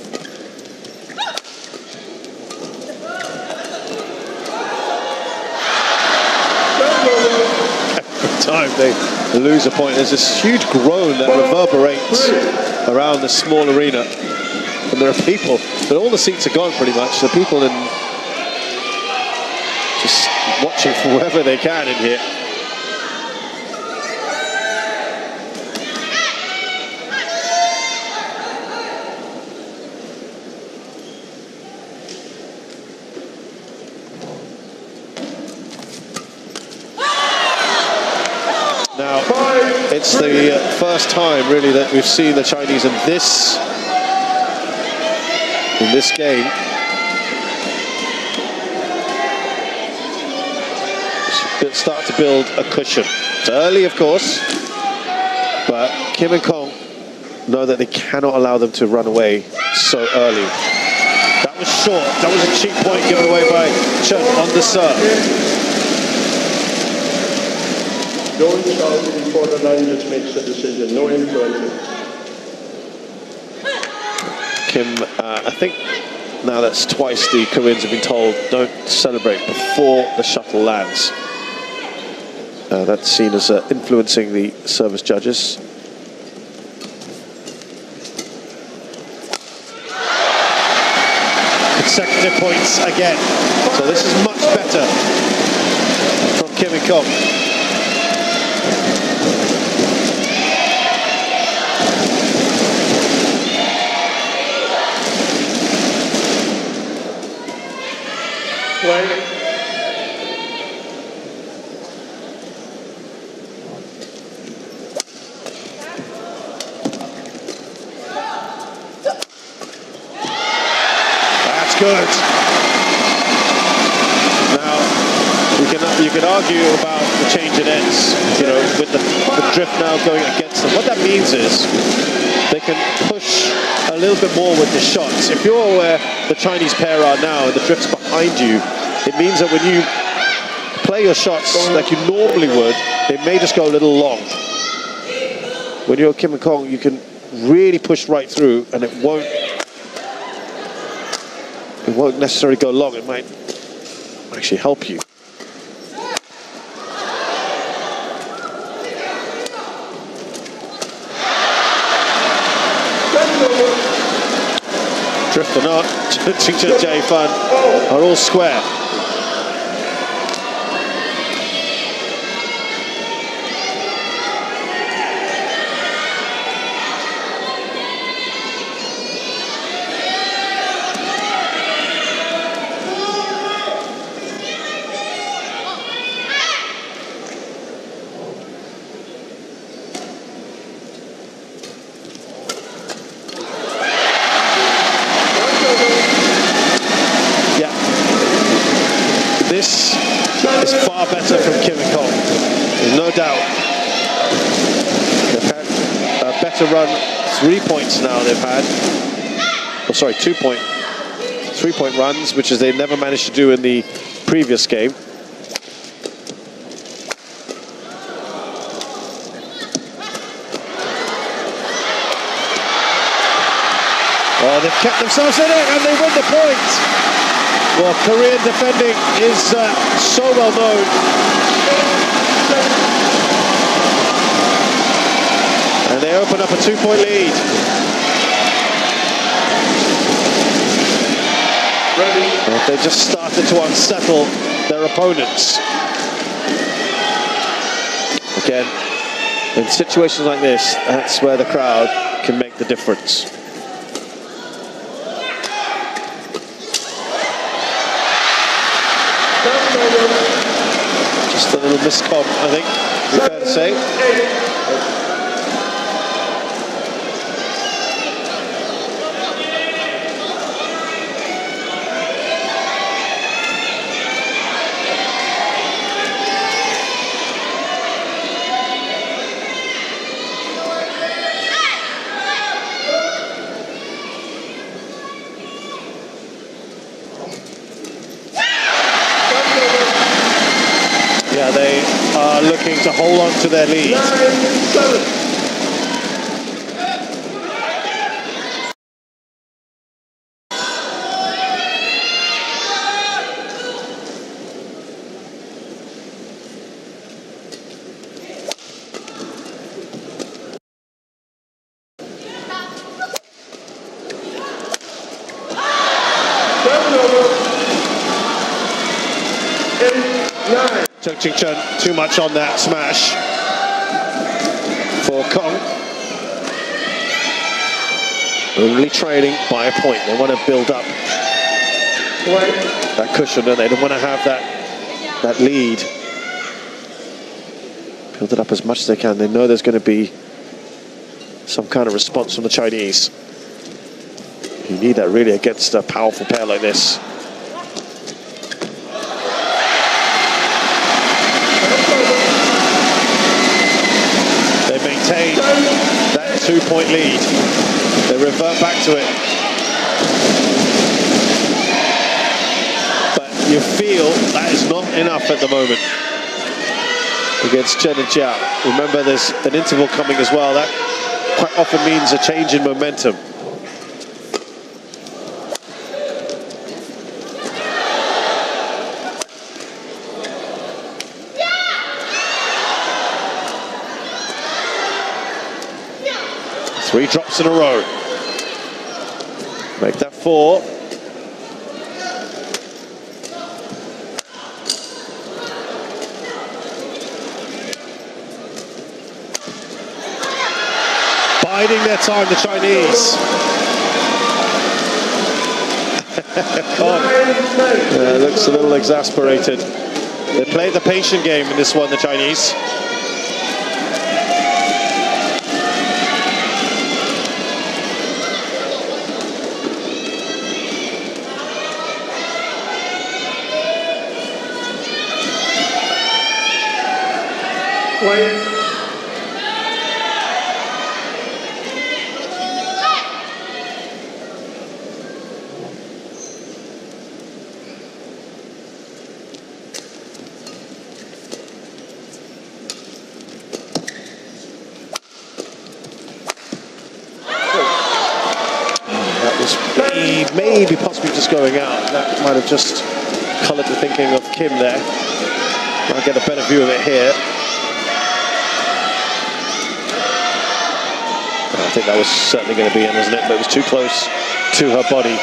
Speaker 1: Time they lose a point, there's this huge groan that reverberates around the small arena, and there are people, but all the seats are gone pretty much. The people in just watching from wherever they can in here. Now, it's the first time, really, that we've seen the Chinese in this game. Start to build a cushion. It's early, of course, but Kim and Kong know that they cannot allow them to run away so early. That was short. That was a cheap point given away by Chen on the serve.
Speaker 3: Don't shout before the line just makes the decision. No influence.
Speaker 1: Kim, I think now that's twice the Koreans have been told don't celebrate before the shuttle lands. That's seen as influencing the service judges. Consecutive points again. So this is much better from Kim and Kong. Good. Now, you can argue about the change in ends, you know, with the drift now going against them. What that means is they can push a little bit more with the shots. If you're where the Chinese pair are now and the drift's behind you, it means that when you play your shots like you normally would, they may just go a little long. When you're Kim and Kong, you can really push right through and it won't necessarily go long. It might actually help you. Drift or not, Ching-Chun Jae-Fan are all square. This is far better from Kim and Kong, there's no doubt. They've had a better run, 3 points now they've had. Oh, sorry, 3-point runs, which is they never managed to do in the previous game. Oh, they've kept themselves in it and they win the point. Well, Korean defending is so well known. And they open up a 2-point lead. Well, they just started to unsettle their opponents. Again, in situations like this, that's where the crowd can make the difference. Just a little miscom, I think, it's fair to say. Yeah, they are looking to hold on to their lead.
Speaker 3: 9-7.
Speaker 1: Ching-Chun too much on that smash for Kong. Only trailing by a point. They want to build up that cushion, and they don't want to have that lead. Build it up as much as they can. They know there's going to be some kind of response from the Chinese. You need that really against a powerful pair like this. Maintain that 2-point lead. They revert back to it. But you feel that is not enough at the moment against Chen and Jia. Remember, there's an interval coming as well. That quite often means a change in momentum. 3 drops in a row. Make that 4. Biding their time, the Chinese. Looks a little exasperated. They played the patient game in this one, the Chinese. Maybe possibly just going out. That might have just coloured the thinking of Kim there. I'll get a better view of it here. I think that was certainly going to be in, wasn't it? But it was too close to her body.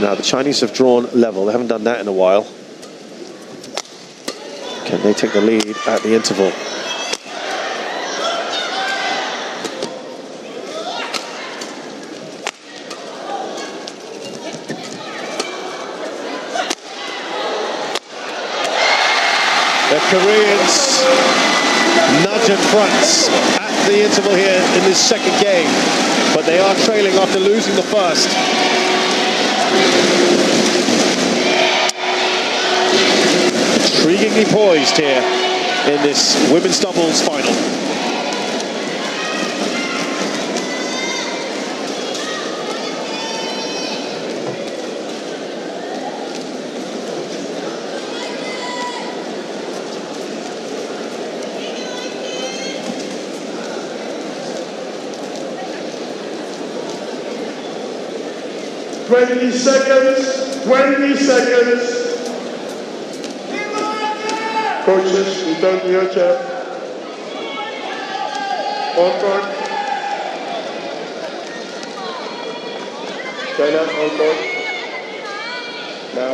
Speaker 1: Now the Chinese have drawn level. They haven't done that in a while. Can they take the lead at the interval? The Koreans nudge in front at the interval here in this second game, but they are trailing after losing the first. Intriguingly poised here in this women's doubles final.
Speaker 3: Twenty seconds. Coaches, return to your chair. On court. China, on court. Now.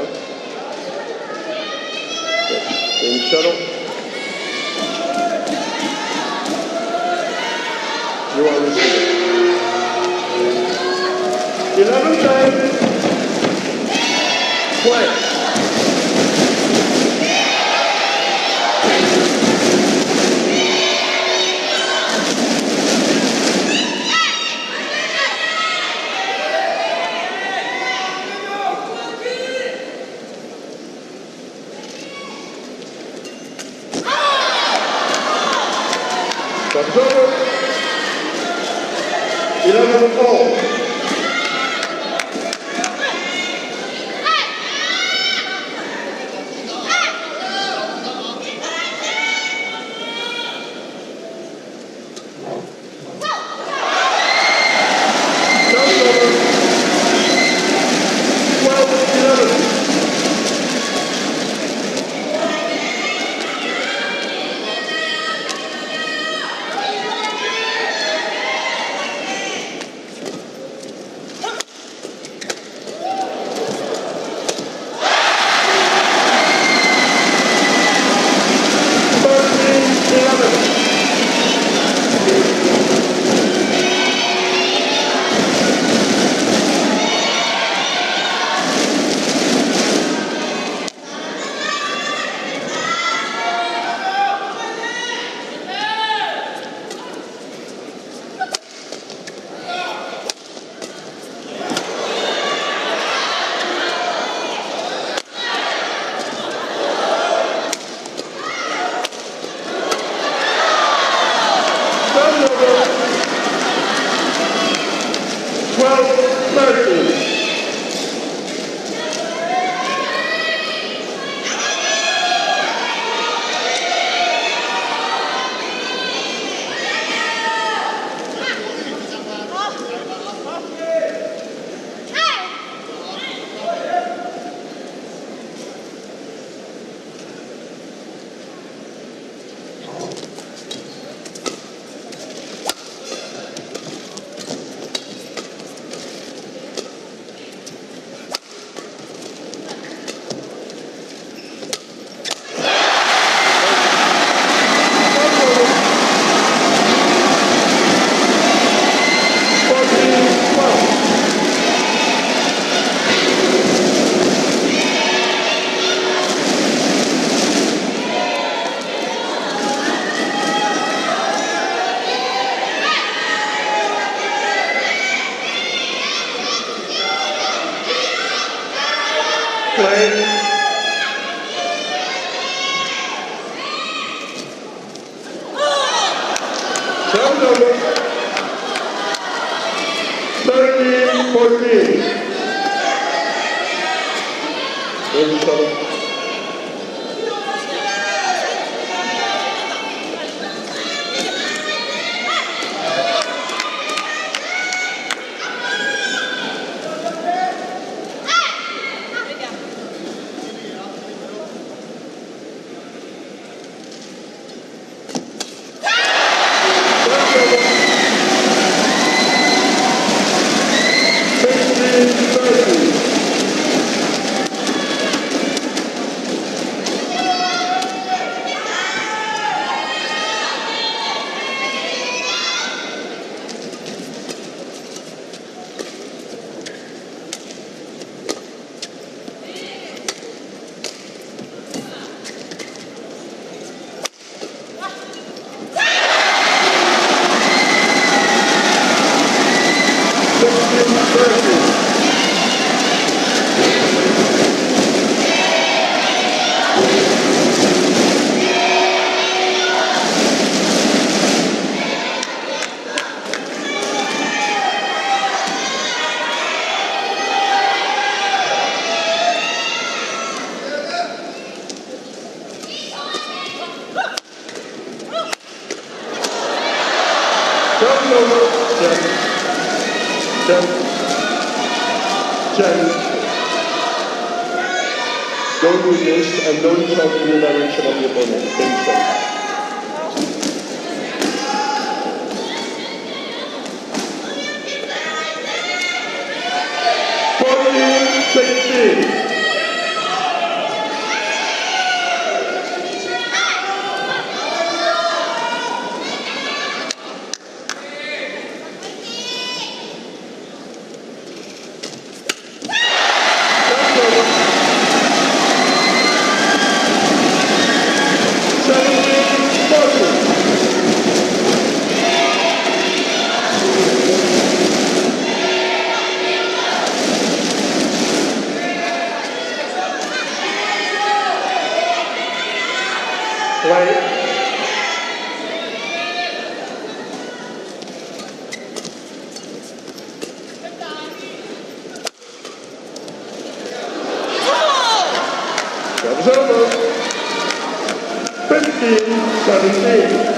Speaker 3: In shuttle. You are receiving. 11 times. Play. That's over. 11-all. Serve number 13-14. Good shot. Don't do this and don't jump in the direction of the opponent. Finish them. Observer, 15-17.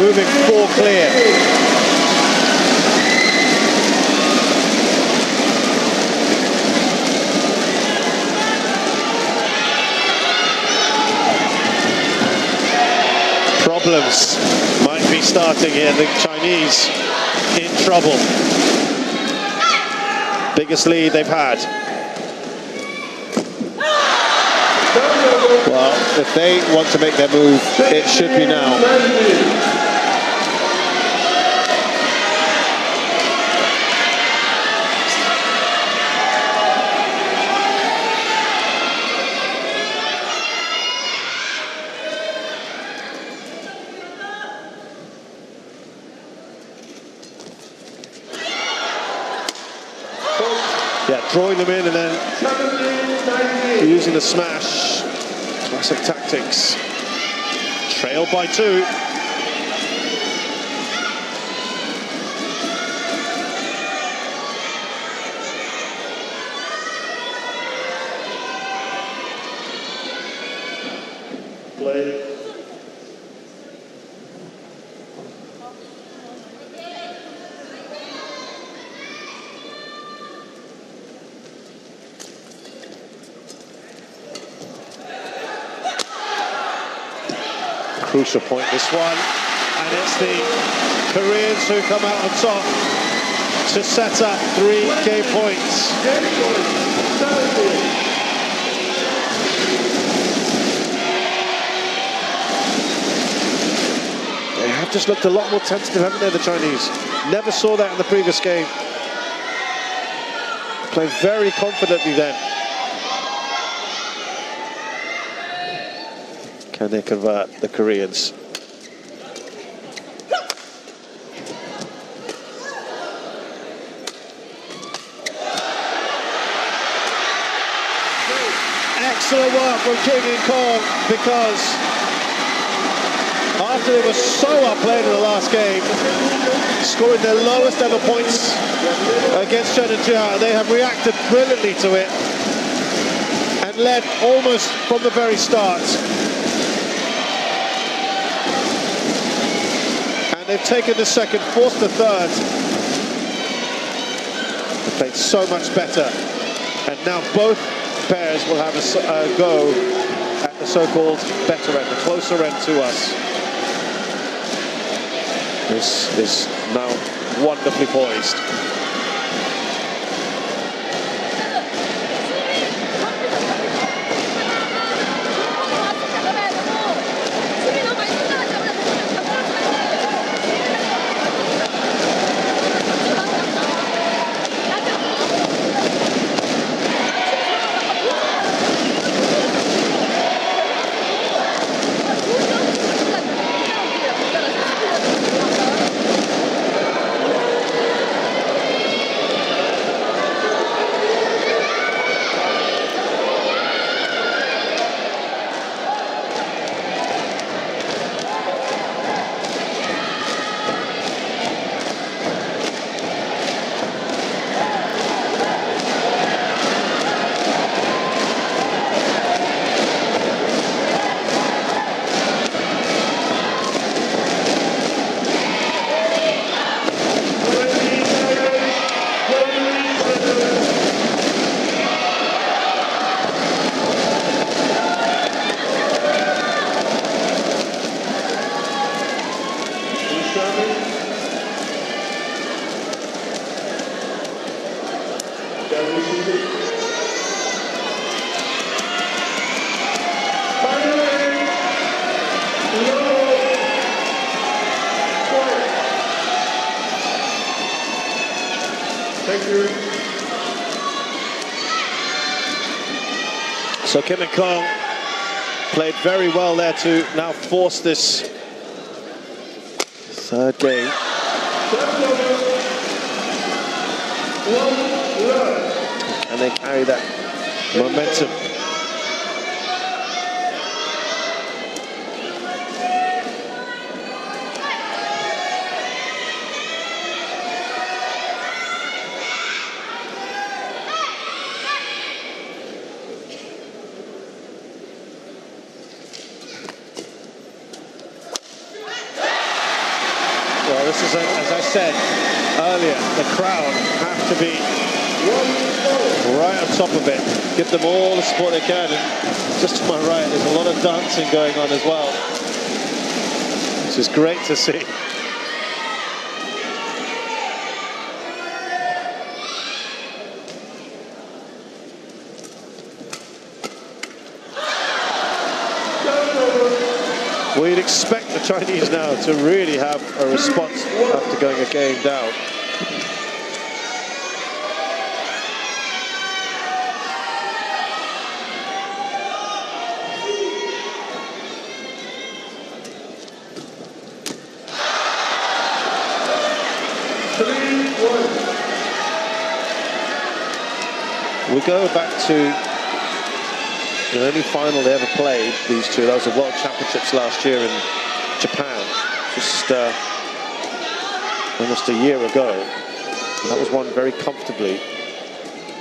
Speaker 1: Moving 4 clear. Problems might be starting here. The Chinese in trouble. Biggest lead they've had. Well, if they want to make their move, it should be now. drawing them in and then
Speaker 3: 17-19.
Speaker 1: using the smash. Classic tactics. Trailed by 2.
Speaker 3: Play.
Speaker 1: Crucial point, this one, and it's the Koreans who come out on top to set up 3 game points.
Speaker 3: Game point. 17.
Speaker 1: They have just looked a lot more tentative, haven't they, the Chinese? Never saw that in the previous game. Played very confidently then. Can they convert, the Koreans? Excellent work from King and Kong, because after they were so outplayed in the last game, scoring their lowest ever points against Chen and Jia, they have reacted brilliantly to it and led almost from the very start. They've taken the second, forced the third. They played so much better. And now both pairs will have a go at the so-called better end, the closer end to us. This is now wonderfully poised.
Speaker 3: Thank you.
Speaker 1: So Kim and Kong played very well there to now force this third game. And they carry that momentum. Well, this is, as I said earlier, the crowd have to be right on top of it. Give them all the support they can. And just to my right, there's a lot of dancing going on as well, which is great to see. We'd expect the Chinese now to really have a response after going a game down. We go back to the only final they ever played, these two. That was the World Championships last year in Japan, just almost a year ago. And that was won very comfortably.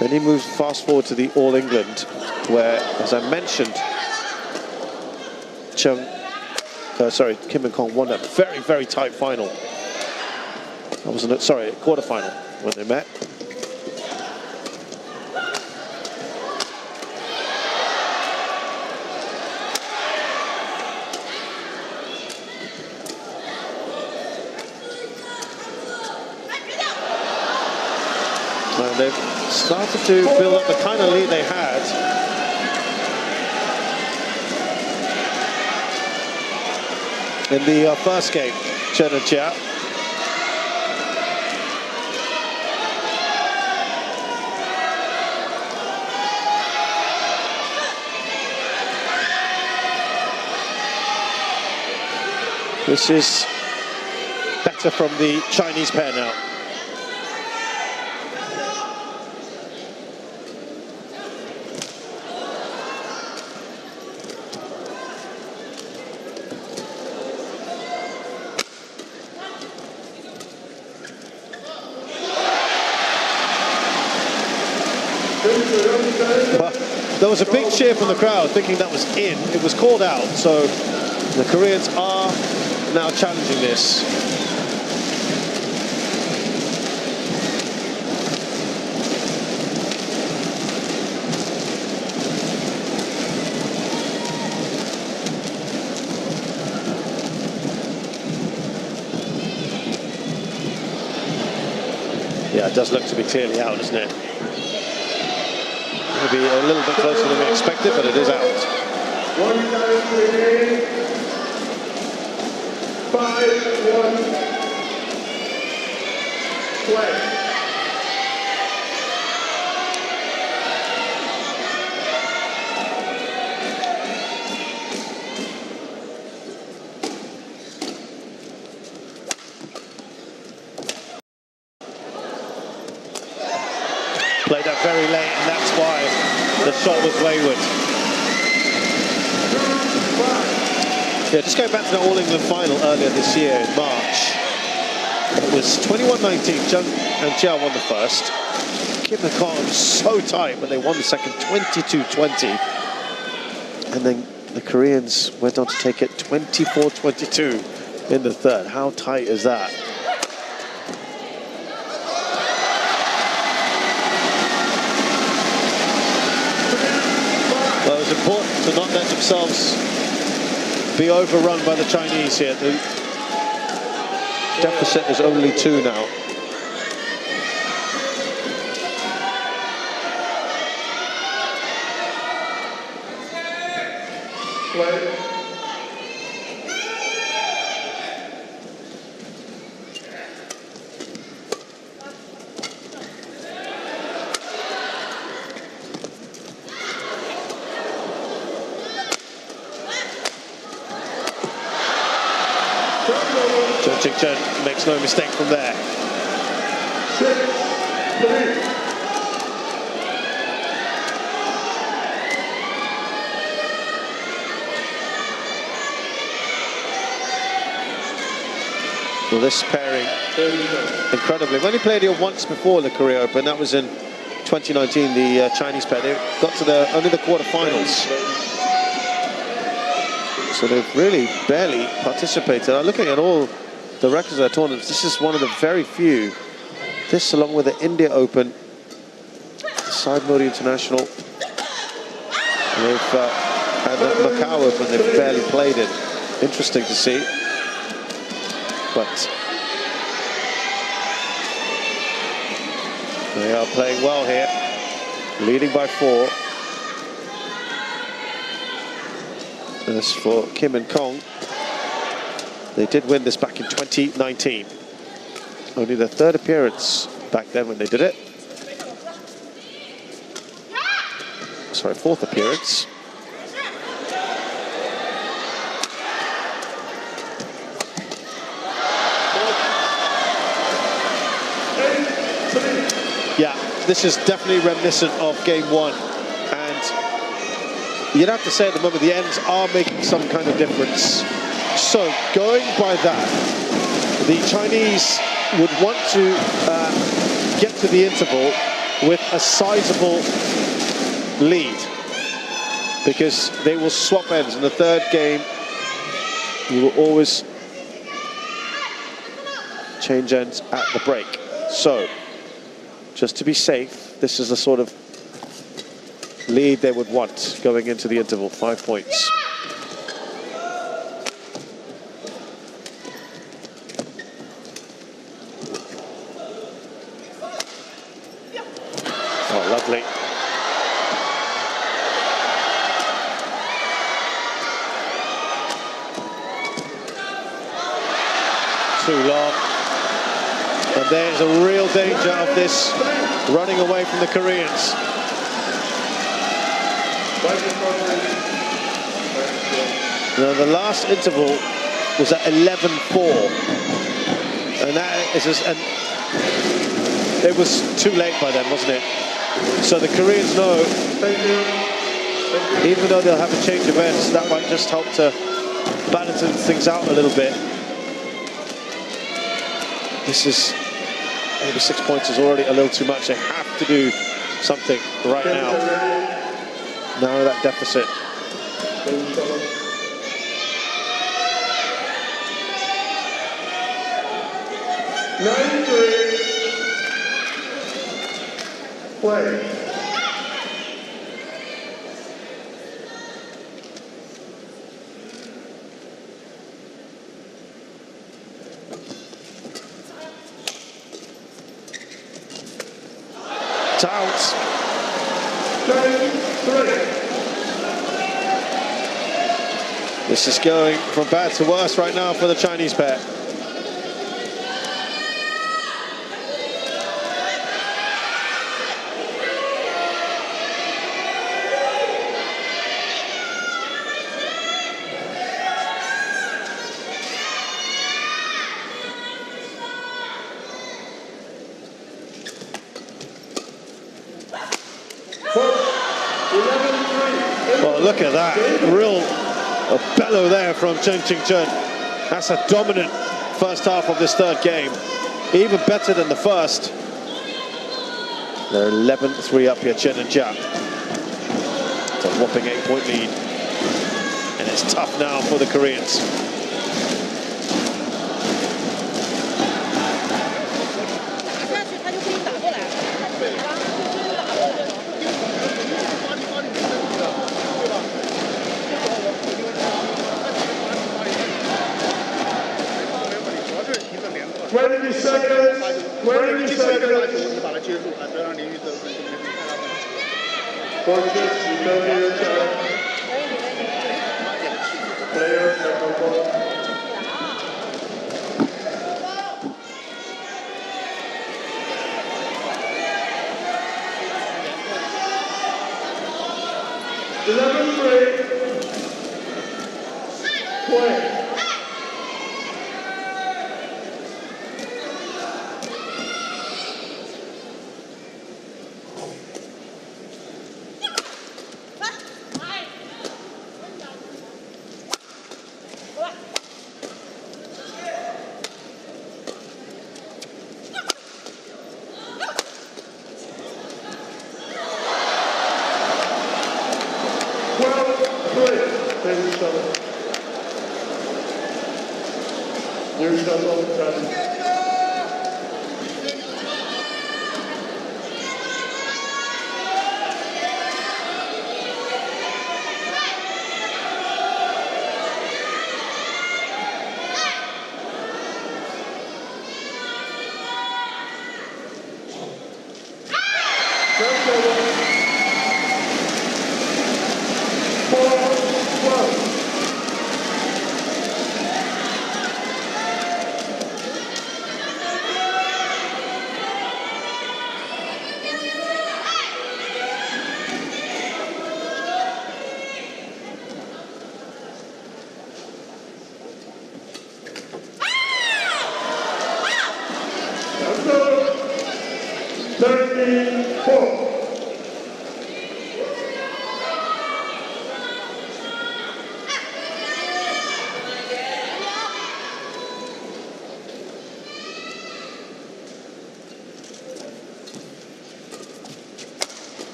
Speaker 1: Then he moves fast forward to the All England, where, as I mentioned, Kim and Kong won a very, very tight final. That was a quarter-final when they met. And they've started to build up the kind of lead they had. In the first game, Chen and Chia. This is better from the Chinese pair now. Well, there was a big cheer from the crowd thinking that was in. It was called out, so the Koreans are now challenging this. Yeah, it does look to be clearly out, doesn't it? Maybe a little bit closer than we expected, but it is out.
Speaker 3: 5-1. Play.
Speaker 1: Played that very late, and that's why the shot was wayward. Yeah, just going back to the All England final earlier this year in March. It was 21-19. Jung and Chia won the first. Kim and Kong so tight, but they won the second 22-20. And then the Koreans went on to take it 24-22 in the third. How tight is that? Well, it was important to not let themselves be overrun by the Chinese here. The deficit is only 2 now.
Speaker 3: Play.
Speaker 1: Chen makes no mistake from there.
Speaker 3: 6-3.
Speaker 1: Well, this pairing, incredibly. We've only played here once before the Korea Open. That was in 2019, the Chinese pair. They got to only the quarterfinals. So they've really barely participated. I'm looking at all the records of their tournaments. This is one of the very few. This, along with the India Open, the Side Modi International, and they've had the Macau Open. They've barely played it. Interesting to see. But they are playing well here, leading by 4. As for Kim and Kong, they did win this back in 2019. Only their 3rd appearance back then when they did it. Sorry, 4th appearance. Yeah, this is definitely reminiscent of game one. And you'd have to say at the moment the ends are making some kind of difference. So going by that, the Chinese would want to get to the interval with a sizable lead, because they will swap ends. In the third game, you will always change ends at the break. So, just to be safe, this is the sort of lead they would want going into the interval, 5 points. Oh, lovely. Too long. And there's a real danger of this running away from the Koreans. Now, the last interval was at 11-4. And that is just, and it was too late by then, wasn't it? So the Koreans know, even though they'll have a change of ends, that might just help to balance things out a little bit. This is, maybe 6 points is already a little too much. They have to do something right now. Narrow that deficit.
Speaker 3: Play.
Speaker 1: It's out.
Speaker 3: 9-3.
Speaker 1: This is going from bad to worse right now for the Chinese pair. Well, look at that. Real bellow there from Chen Qingchen. That's a dominant first half of this third game. Even better than the first. They're 11-3 up here, Chen and Jia. It's a whopping 8-point lead. And it's tough now for the Koreans.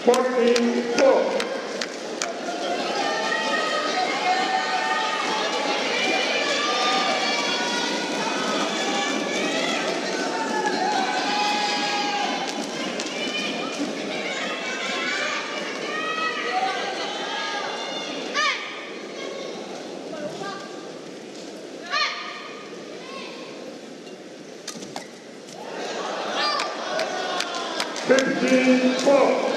Speaker 3: 14-4. Fifteen, 4.